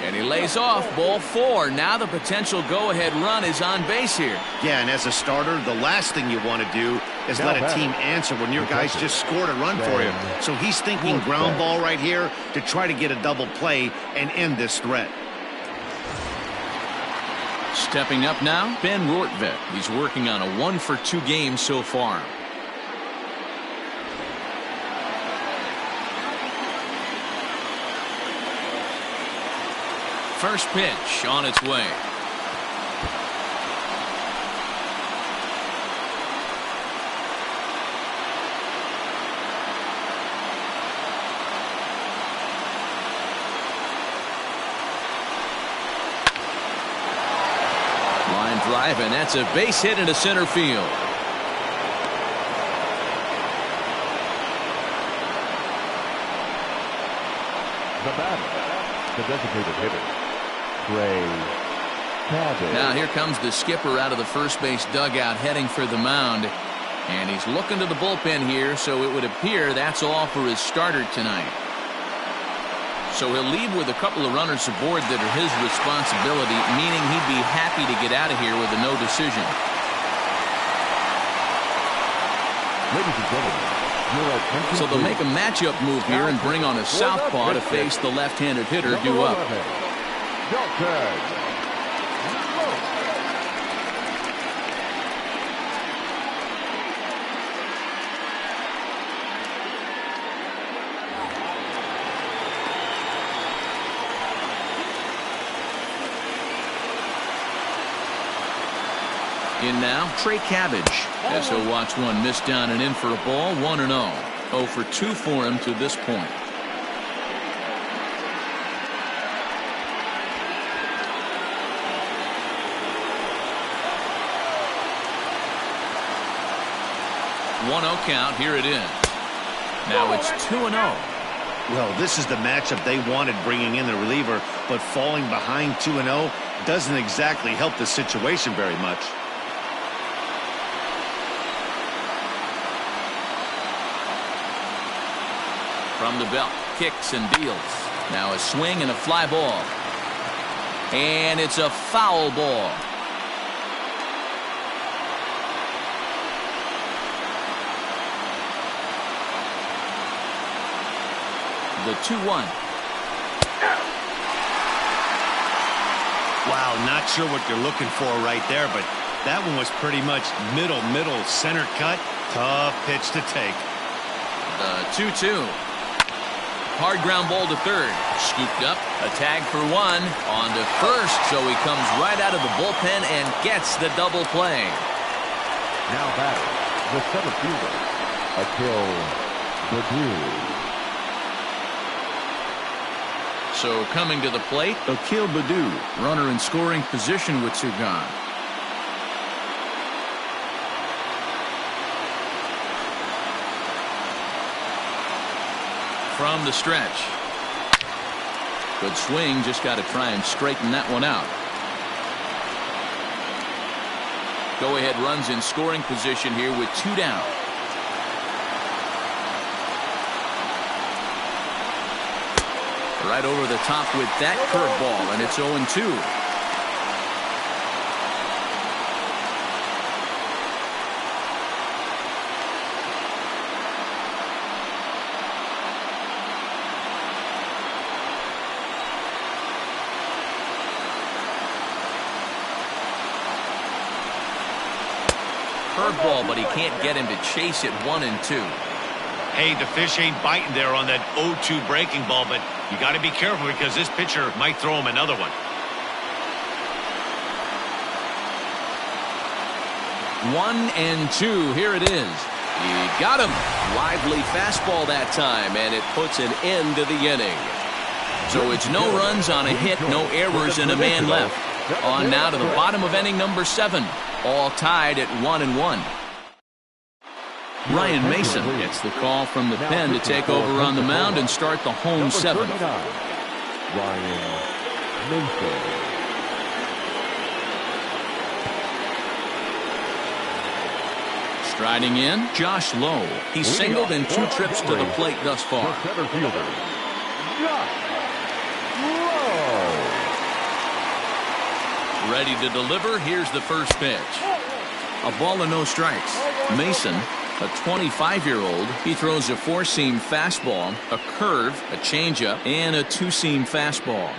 And he lays off. Ball 4. Now the potential go-ahead run is on base here. Yeah, and as a starter, the last thing you want to do is let a team answer when your guys just scored a run for you. So he's thinking ground ball right here to try to get a double play and end this threat. Stepping up now, Ben Rortvedt. He's working on a 1-for-2 game so far. First pitch on its way. Line drive, and that's a base hit into center field. The batter, the designated hitter, Trey Cabbage. Now here comes the skipper out of the first base dugout heading for the mound. And he's looking to the bullpen here, so it would appear that's all for his starter tonight. So he'll leave with a couple of runners aboard that are his responsibility, meaning he'd be happy to get out of here with a no decision. Ladies and gentlemen, your attention. So they'll make a matchup move here and bring on a southpaw to face the left-handed hitter due up. In now, Trey Cabbage, as he'll watch one miss down and in for a ball, 1-0. 0 for 2 for him to this point. One-0 count. Here it is. Now it's 2-0. Well, this is the matchup they wanted bringing in the reliever, but falling behind 2-0 doesn't exactly help the situation very much. From the belt, kicks and deals. Now a swing and a fly ball. And it's a foul ball. The 2-1. Wow, not sure what you're looking for right there, but that one was pretty much middle, center cut. Tough pitch to take. The 2-2. Hard ground ball to third. Scooped up. A tag for one. On to first. So he comes right out of the bullpen and gets the double play. Now back, the center fielder, Akil Baddoo. So coming to the plate, Akil Baddoo, runner in scoring position with two gone. From the stretch. Good swing, just got to try and straighten that one out. Go ahead runs in scoring position here with 2 down. Right over the top with that curveball, and it's 0-2. Curveball, but he can't get him to chase it 1-2. Hey, the fish ain't biting there on that 0-2 breaking ball, but you got to be careful because this pitcher might throw him another one. 1-2. Here it is. He got him. Lively fastball that time, and it puts an end to the inning. So it's no runs on a hit, no errors, and a man left. On now to the bottom of inning number 7. All tied at 1-1. Ryan Mason gets the call from the pen to take over on the mound and start the home 7th. Ryan Mason. Striding in, Josh Lowe. He's singled in 2 trips to the plate thus far. The center fielder, Josh Lowe. Ready to deliver. Here's the first pitch. A ball and no strikes. Mason, a 25-year-old, he throws a 4-seam fastball, a curve, a changeup, and a 2-seam fastball.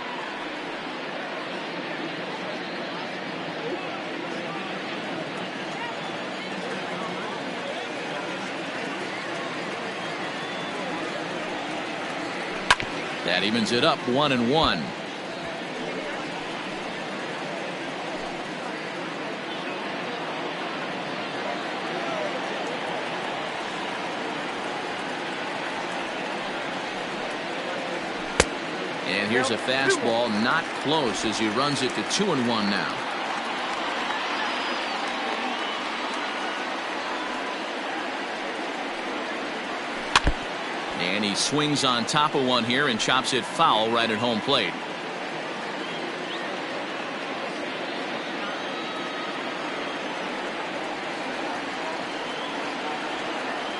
That evens it up 1-1. And here's a fastball not close as he runs it to 2-1 now. And he swings on top of one here and chops it foul right at home plate.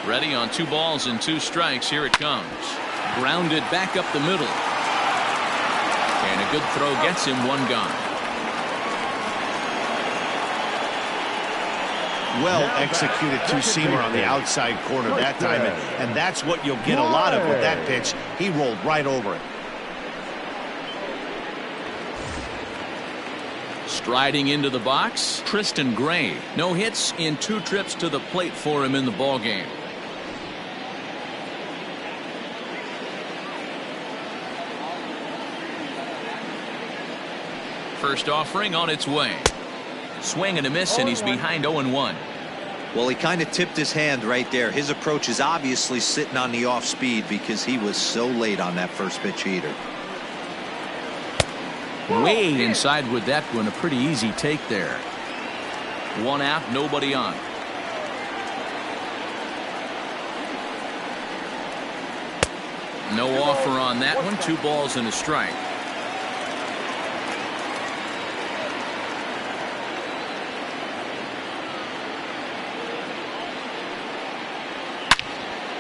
Ready on 2 balls and 2 strikes. Here it comes. Grounded back up the middle. And a good throw gets him 1 gone. Well executed two-seamer on the outside corner that time, and that's what you'll get a lot of with that pitch. He rolled right over it. Striding into the box, Tristan Gray. No hits in 2 trips to the plate for him in the ballgame. First offering on its way. Swing and a miss, and he's behind 0-1. Well, he kind of tipped his hand right there. His approach is obviously sitting on the off speed because he was so late on that first pitch heater. Way inside with that one. A pretty easy take there. 1 out, nobody on. No offer on that one. 2 balls and a strike.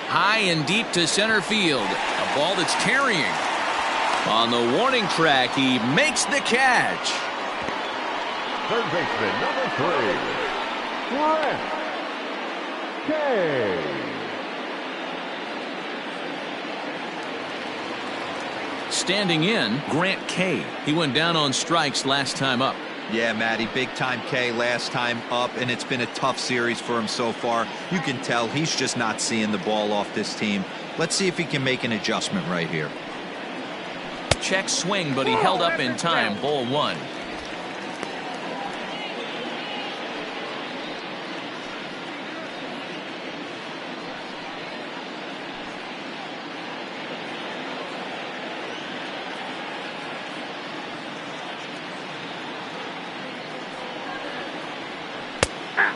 High and deep to center field. A ball that's carrying. On the warning track, he makes the catch. Third baseman, number 3, Grant K. Standing in, Grant K. He went down on strikes last time up. Yeah, Matty, big time K last time up, and it's been a tough series for him so far. You can tell he's just not seeing the ball off this team. Let's see if he can make an adjustment right here. Check swing, but he held up in time. Ball 1.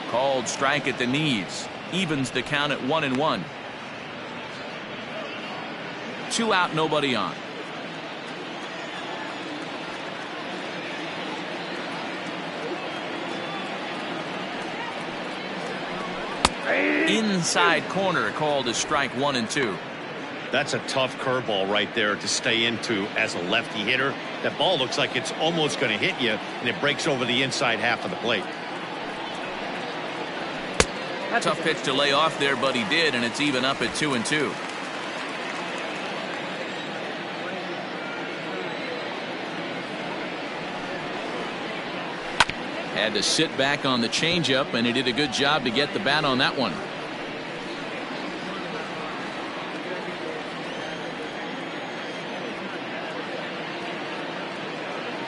Called strike at the knees. Evens the count at 1-1. 2 out, nobody on. Inside corner, called as strike 1 and 2. That's a tough curveball right there to stay into as a lefty hitter. That ball looks like it's almost going to hit you, and it breaks over the inside half of the plate. Tough pitch to lay off there, but he did, and it's even up at 2-2. Had to sit back on the changeup, and he did a good job to get the bat on that one.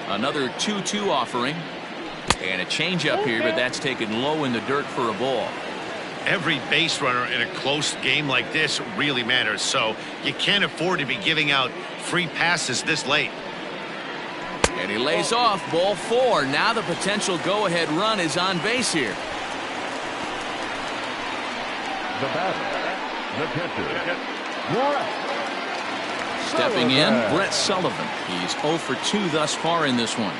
Another 2-2 offering. And a changeup here, but that's taken low in the dirt for a ball. Every base runner in a close game like this really matters, so you can't afford to be giving out free passes this late. And he lays off. Ball 4. Now the potential go-ahead run is on base here. The batter, the catcher, Brett. Stepping in, Brett Sullivan. He's 0 for 2 thus far in this one.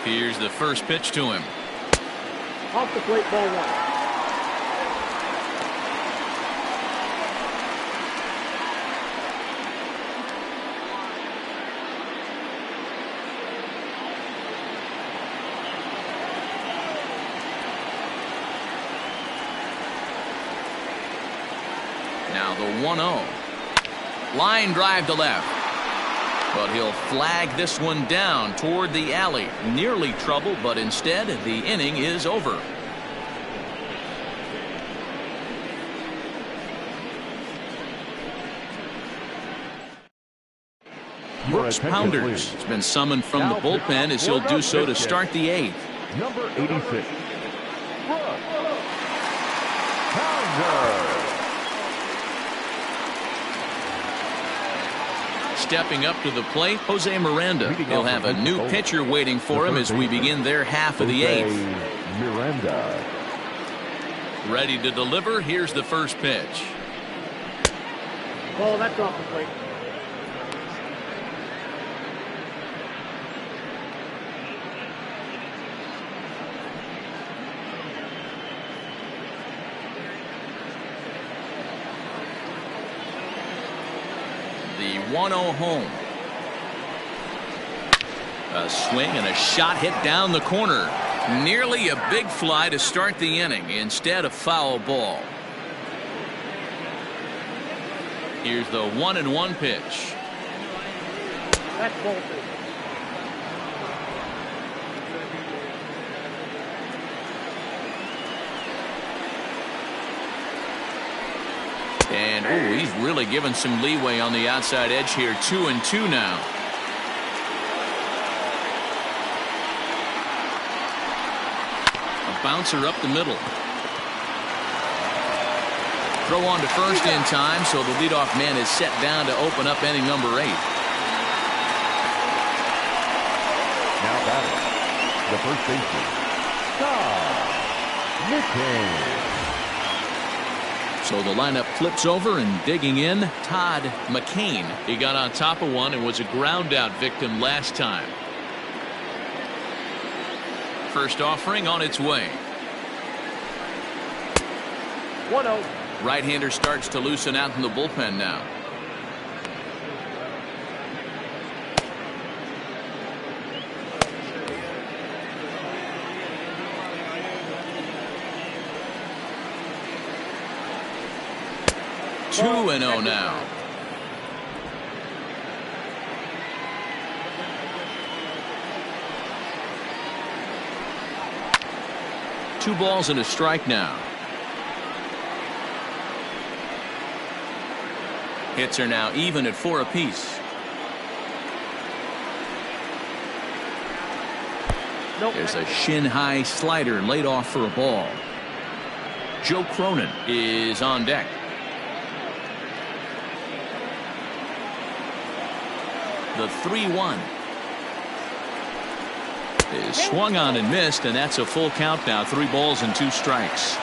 Here's the first pitch to him. Off the plate, ball 1. Now the 1-0. Line drive to left. But he'll flag this one down toward the alley. Nearly trouble, but instead the inning is over. Brooks Pounders has been summoned from the bullpen as he'll do so to start the 8th. Number 86, Brooks Pounders. stepping up to the plate, Jose Miranda. He'll have a new pitcher waiting for him as we begin their half of the eighth. Miranda. Ready to deliver. Here's the first pitch. Ball, that's off the plate. The 1-0 home. A swing and a shot hit down the corner. Nearly a big fly to start the inning. Instead, a foul ball. Here's the 1-1 pitch. That's ball two. And ooh, he's really given some leeway on the outside edge here. 2-2 now. A bouncer up the middle. Throw on to first in time, so the leadoff man is set down to open up inning number 8. Now batting, the first baseman, McCain. So the lineup flips over, and digging in, Todd McCain. He got on top of one and was a ground out victim last time. First offering on its way. 1-0. Right-hander starts to loosen out in the bullpen now. Two and 0 now. Two balls and a strike now. Hits are now even at 4 apiece. Nope. There's a shin-high slider laid off for a ball. Joe Cronin is on deck. The 3-1 is swung on and missed, and that's a full count now. 3 balls and 2 strikes.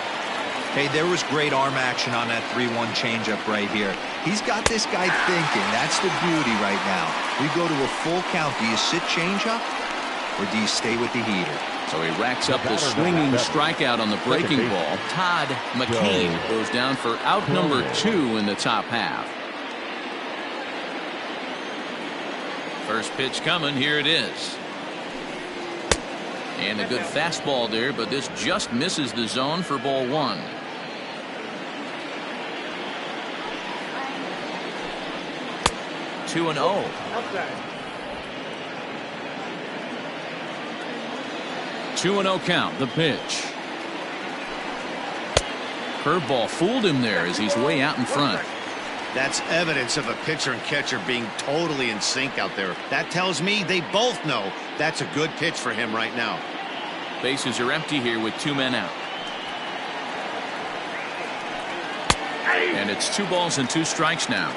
Hey, there was great arm action on that 3-1 changeup right here. He's got this guy thinking. That's the beauty right now. We go to a full count. Do you sit changeup or do you stay with the heater? So he racks up the swinging strikeout on the breaking ball. Todd McCain goes down for out number 2 in the top half. First pitch coming. Here it is. And a good fastball there, but this just misses the zone for ball 1. Two and 0. Outside. 2-0 count. The pitch. Curveball fooled him there as he's way out in front. That's evidence of a pitcher and catcher being totally in sync out there. That tells me they both know that's a good pitch for him right now. Bases are empty here with 2 men out. And it's 2 balls and 2 strikes now.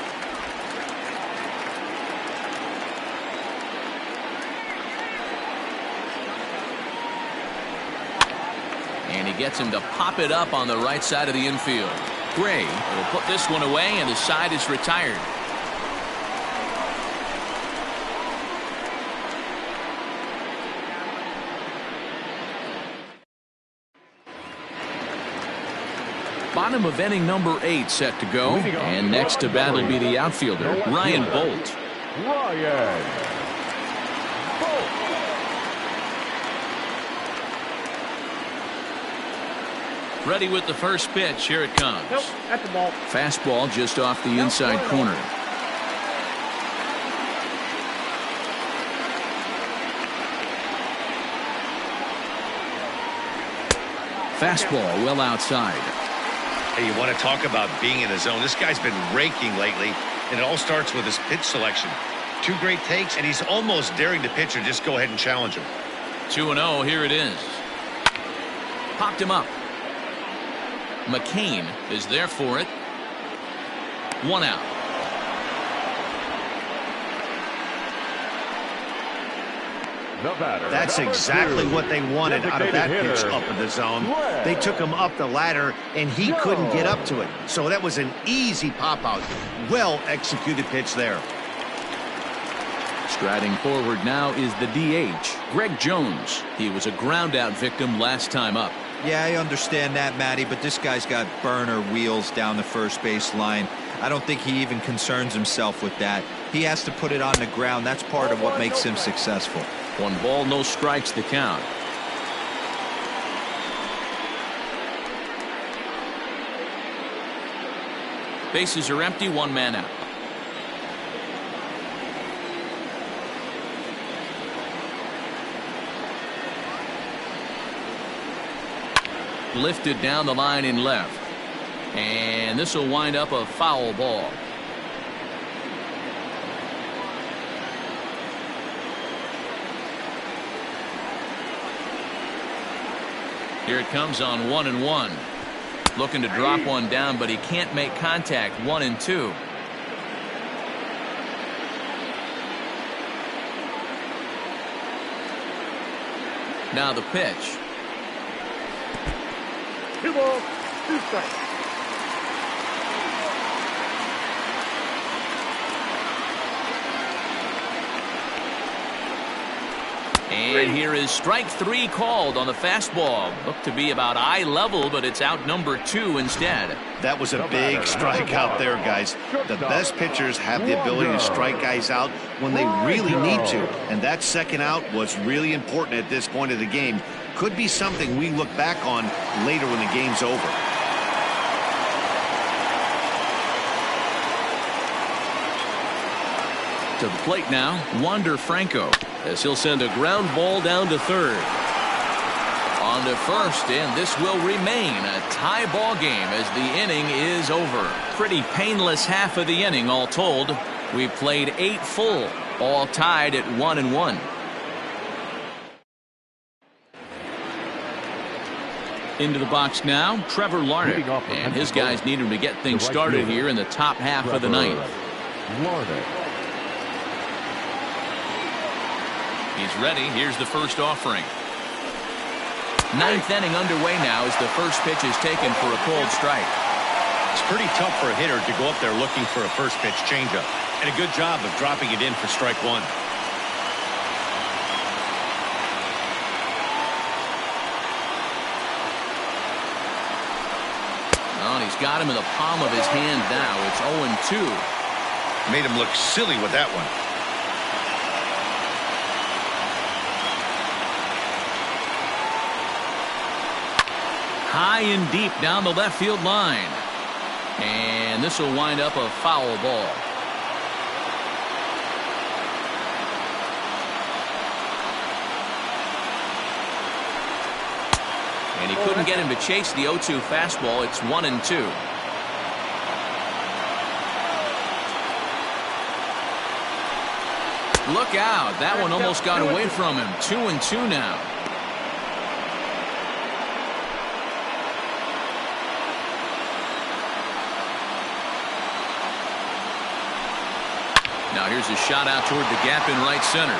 And he gets him to pop it up on the right side of the infield. Gray will put this one away, and the side is retired. Bottom of inning number 8 set to go, and next to bat will be the outfielder, Ryan Bolt. Ryan Bolt. Ready with the first pitch. Here it comes. Nope, that's the ball. Fastball just off the inside corner. Fastball well outside. Hey, you want to talk about being in the zone? This guy's been raking lately, and it all starts with his pitch selection. 2 great takes, and he's almost daring the pitcher just go ahead and challenge him. 2-0. Here it is. Popped him up. McCain is there for it. 1 out. The batter, That's number exactly 2. what they wanted out of that Designated pitch hitter, up in the zone. Greg They took him up the ladder, and he couldn't get up to it. So that was an easy pop-out. Well-executed pitch there. Striding forward now is the DH, Greg Jones. He was a ground-out victim last time up. Yeah, I understand that, Matty, but this guy's got burner wheels down the first base line. I don't think he even concerns himself with that. He has to put it on the ground. That's part of what makes him successful. 1 ball, no strikes the count. Bases are empty, 1 man out. Lifted down the line in left. And this will wind up a foul ball. Here it comes on 1-1. Looking to drop one down, but he can't make contact. 1-2. Now the pitch. 2 balls, 2 strikes. And here is strike 3 called on the fastball. Looked to be about eye level, but it's out number 2 instead. That was a big strikeout there, guys. The best pitchers have the ability to strike guys out when they really need to. And that second out was really important at this point of the game. Could be something we look back on later when the game's over. To the plate now, Wander Franco, as he'll send a ground ball down to third. On to first, and this will remain a tie ball game as the inning is over. Pretty painless half of the inning, all told. We played 8 full, all tied at 1-1. Into the box now, Trevor Larnach, and his guys need him to get things started here in the top half of the ninth. He's ready. Here's the first offering. 9th inning underway now as the first pitch is taken for a cold strike. It's pretty tough for a hitter to go up there looking for a first pitch changeup. And a good job of dropping it in for strike 1. Oh, and he's got him in the palm of his hand now. It's 0-2. Made him look silly with that one. High and deep down the left field line. And this will wind up a foul ball. And he couldn't get him to chase the 0-2 fastball. It's 1-2. Look out. That one almost got away from him. 2-2 now. Now here's a shot out toward the gap in right center.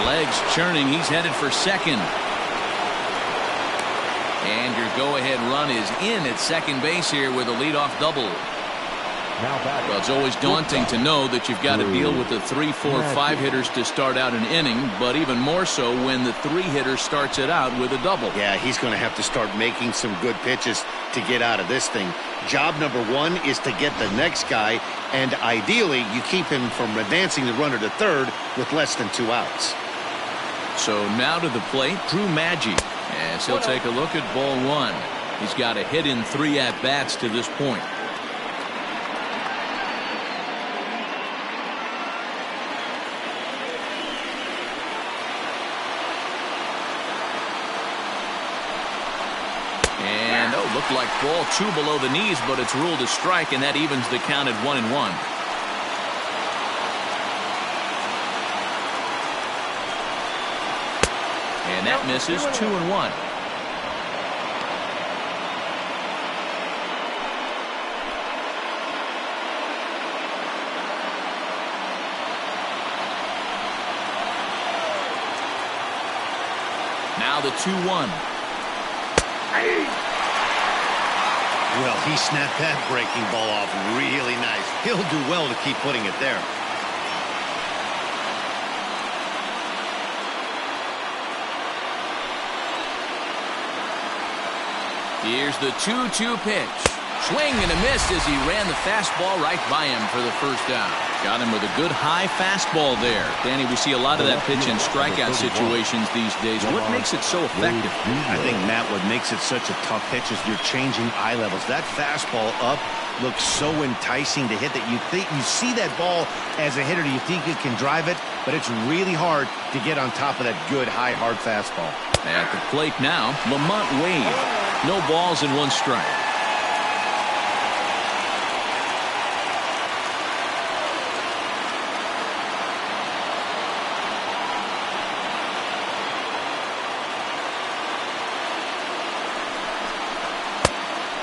Legs churning. He's headed for second. And your go-ahead run is in at second base here with a leadoff double. Well, it's always daunting to know that you've got to deal with the 3, 4, 5 hitters to start out an inning, but even more so when the 3 hitter starts it out with a double. Yeah, he's going to have to start making some good pitches to get out of this thing. Job number 1 is to get the next guy, and ideally you keep him from advancing the runner to third with less than 2 outs. So now to the plate, Drew Maggi, as he'll take a look at ball 1. He's got a hit in 3 at-bats to this point. And looked like ball 2 below the knees, but it's ruled a strike, and that evens the count at 1-1. And that misses. 2-1. Now the 2-1. Well, he snapped that breaking ball off really nice. He'll do well to keep putting it there. Here's the 2-2 pitch. Swing and a miss as he ran the fastball right by him for the first down. Got him with a good high fastball there. Danny, we see a lot of that pitch in strikeout situations these days. What makes it so effective? I think, Matt, what makes it such a tough pitch is you're changing eye levels. That fastball up looks so enticing to hit that you see that ball as a hitter. You think you can drive it, but it's really hard to get on top of that good, high, hard fastball. At the plate now, Lamont Wade. No balls and 1 strike.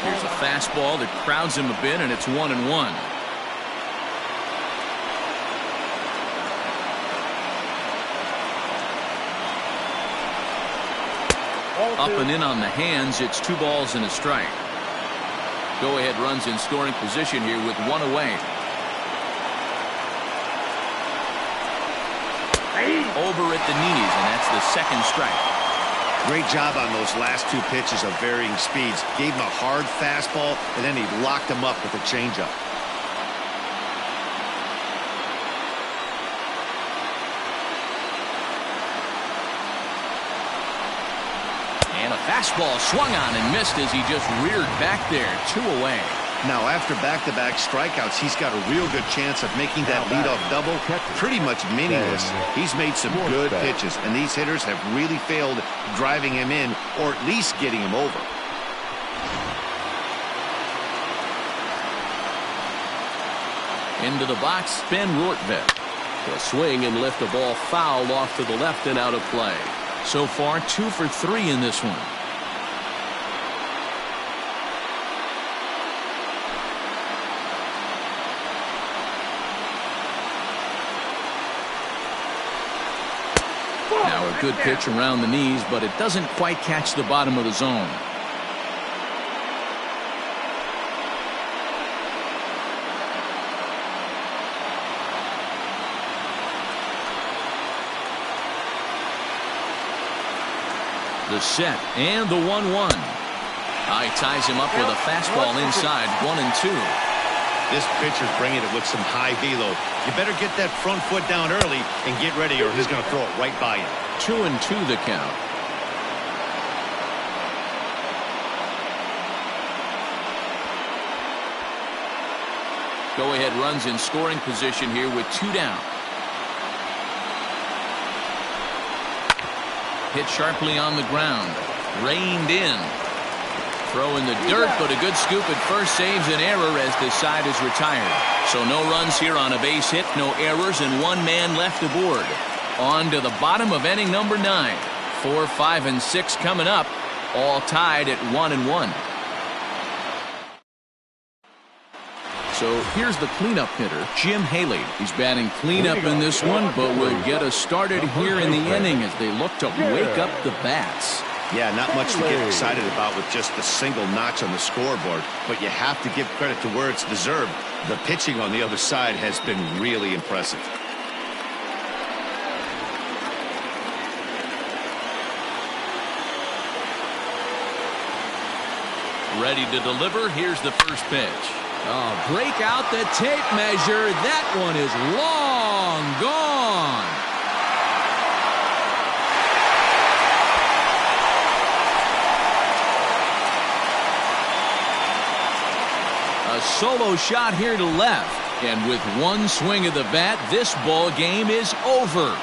Here's a fastball that crowds him a bit, and it's 1-1. Up and in on the hands. It's 2 balls and a strike. Go-ahead runs in scoring position here with 1 away. Over at the knees, and that's the 2nd strike. Great job on those last 2 pitches of varying speeds. Gave him a hard fastball, and then he locked him up with a changeup. And a fastball swung on and missed as he just reared back there. 2 away. Now, after back-to-back strikeouts, he's got a real good chance of making that leadoff double pretty much meaningless. He's made some good pitches, and these hitters have really failed driving him in or at least getting him over. Into the box, Ben Rortvedt. A swing and lift the ball foul off to the left and out of play. So far, 2 for 3 in this one. Now a good pitch around the knees, but it doesn't quite catch the bottom of the zone. The set and the 1-1. He ties him up with a fastball inside. 1-2. This pitcher's bringing it with some high velo. You better get that front foot down early and get ready, or he's going to throw it right by you. 2-2 the count. Go-ahead runs in scoring position here with 2 down. Hit sharply on the ground. Reined in. Throw in the dirt, but a good scoop at first saves an error as the side is retired. So no runs here on a base hit, no errors, and 1 man left aboard. On to the bottom of inning number 9. 4, 5, and 6 coming up, all tied at 1-1. So here's the cleanup hitter, Jim Haley. He's batting cleanup in this one, but will get us started here in the inning as they look to wake up the bats. Yeah, not much to get excited about with just a single notch on the scoreboard, but you have to give credit to where it's deserved. The pitching on the other side has been really impressive. Ready to deliver. Here's the first pitch. Break out the tape measure. That one is long gone. A solo shot here to left, and with 1 swing of the bat, this ball game is over.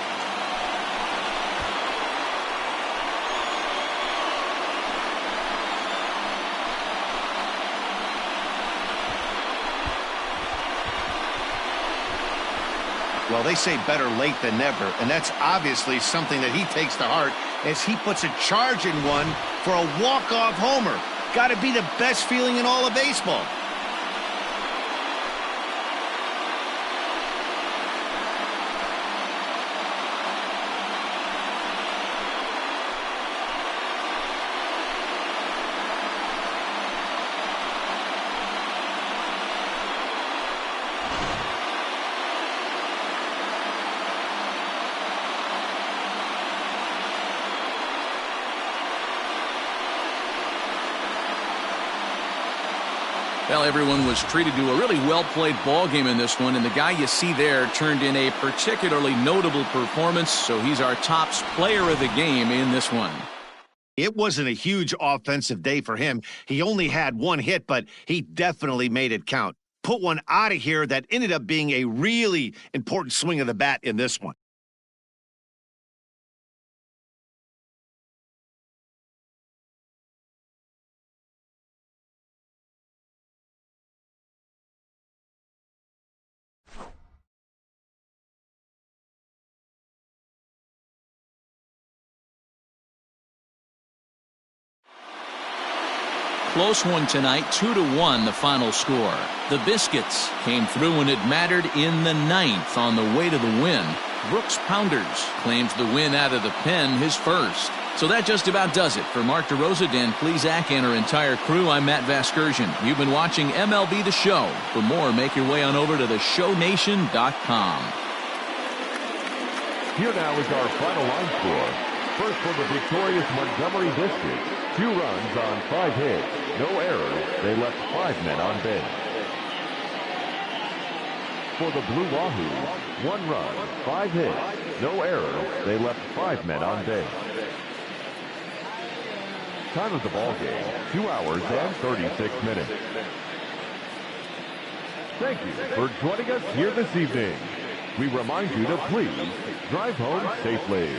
Well, they say better late than never, and that's obviously something that he takes to heart as he puts a charge in one for a walk-off homer. Got to be the best feeling in all of baseball. Well, everyone was treated to a really well-played ball game in this one, and the guy you see there turned in a particularly notable performance, so he's our top player of the game in this one. It wasn't a huge offensive day for him. He only had one hit, but he definitely made it count. Put one out of here that ended up being a really important swing of the bat in this one. Close one tonight, 2-1 the final score. The Biscuits came through when it mattered in the ninth on the way to the win. Brooks Pounders claims the win out of the pen, his first. So that just about does it. For Mark DeRosa, Dan Plesac, and our entire crew, I'm Matt Vasgersian. You've been watching MLB The Show. For more, make your way on over to theshownation.com. Here now is our final line score. First for the victorious Montgomery Biscuits. 2 runs on 5 hits. No errors. They left 5 men on base. For the Blue Wahoos, 1 run, 5 hits. No errors. They left 5 men on base. Time of the ball game, 2 hours and 36 minutes. Thank you for joining us here this evening. We remind you to please drive home safely.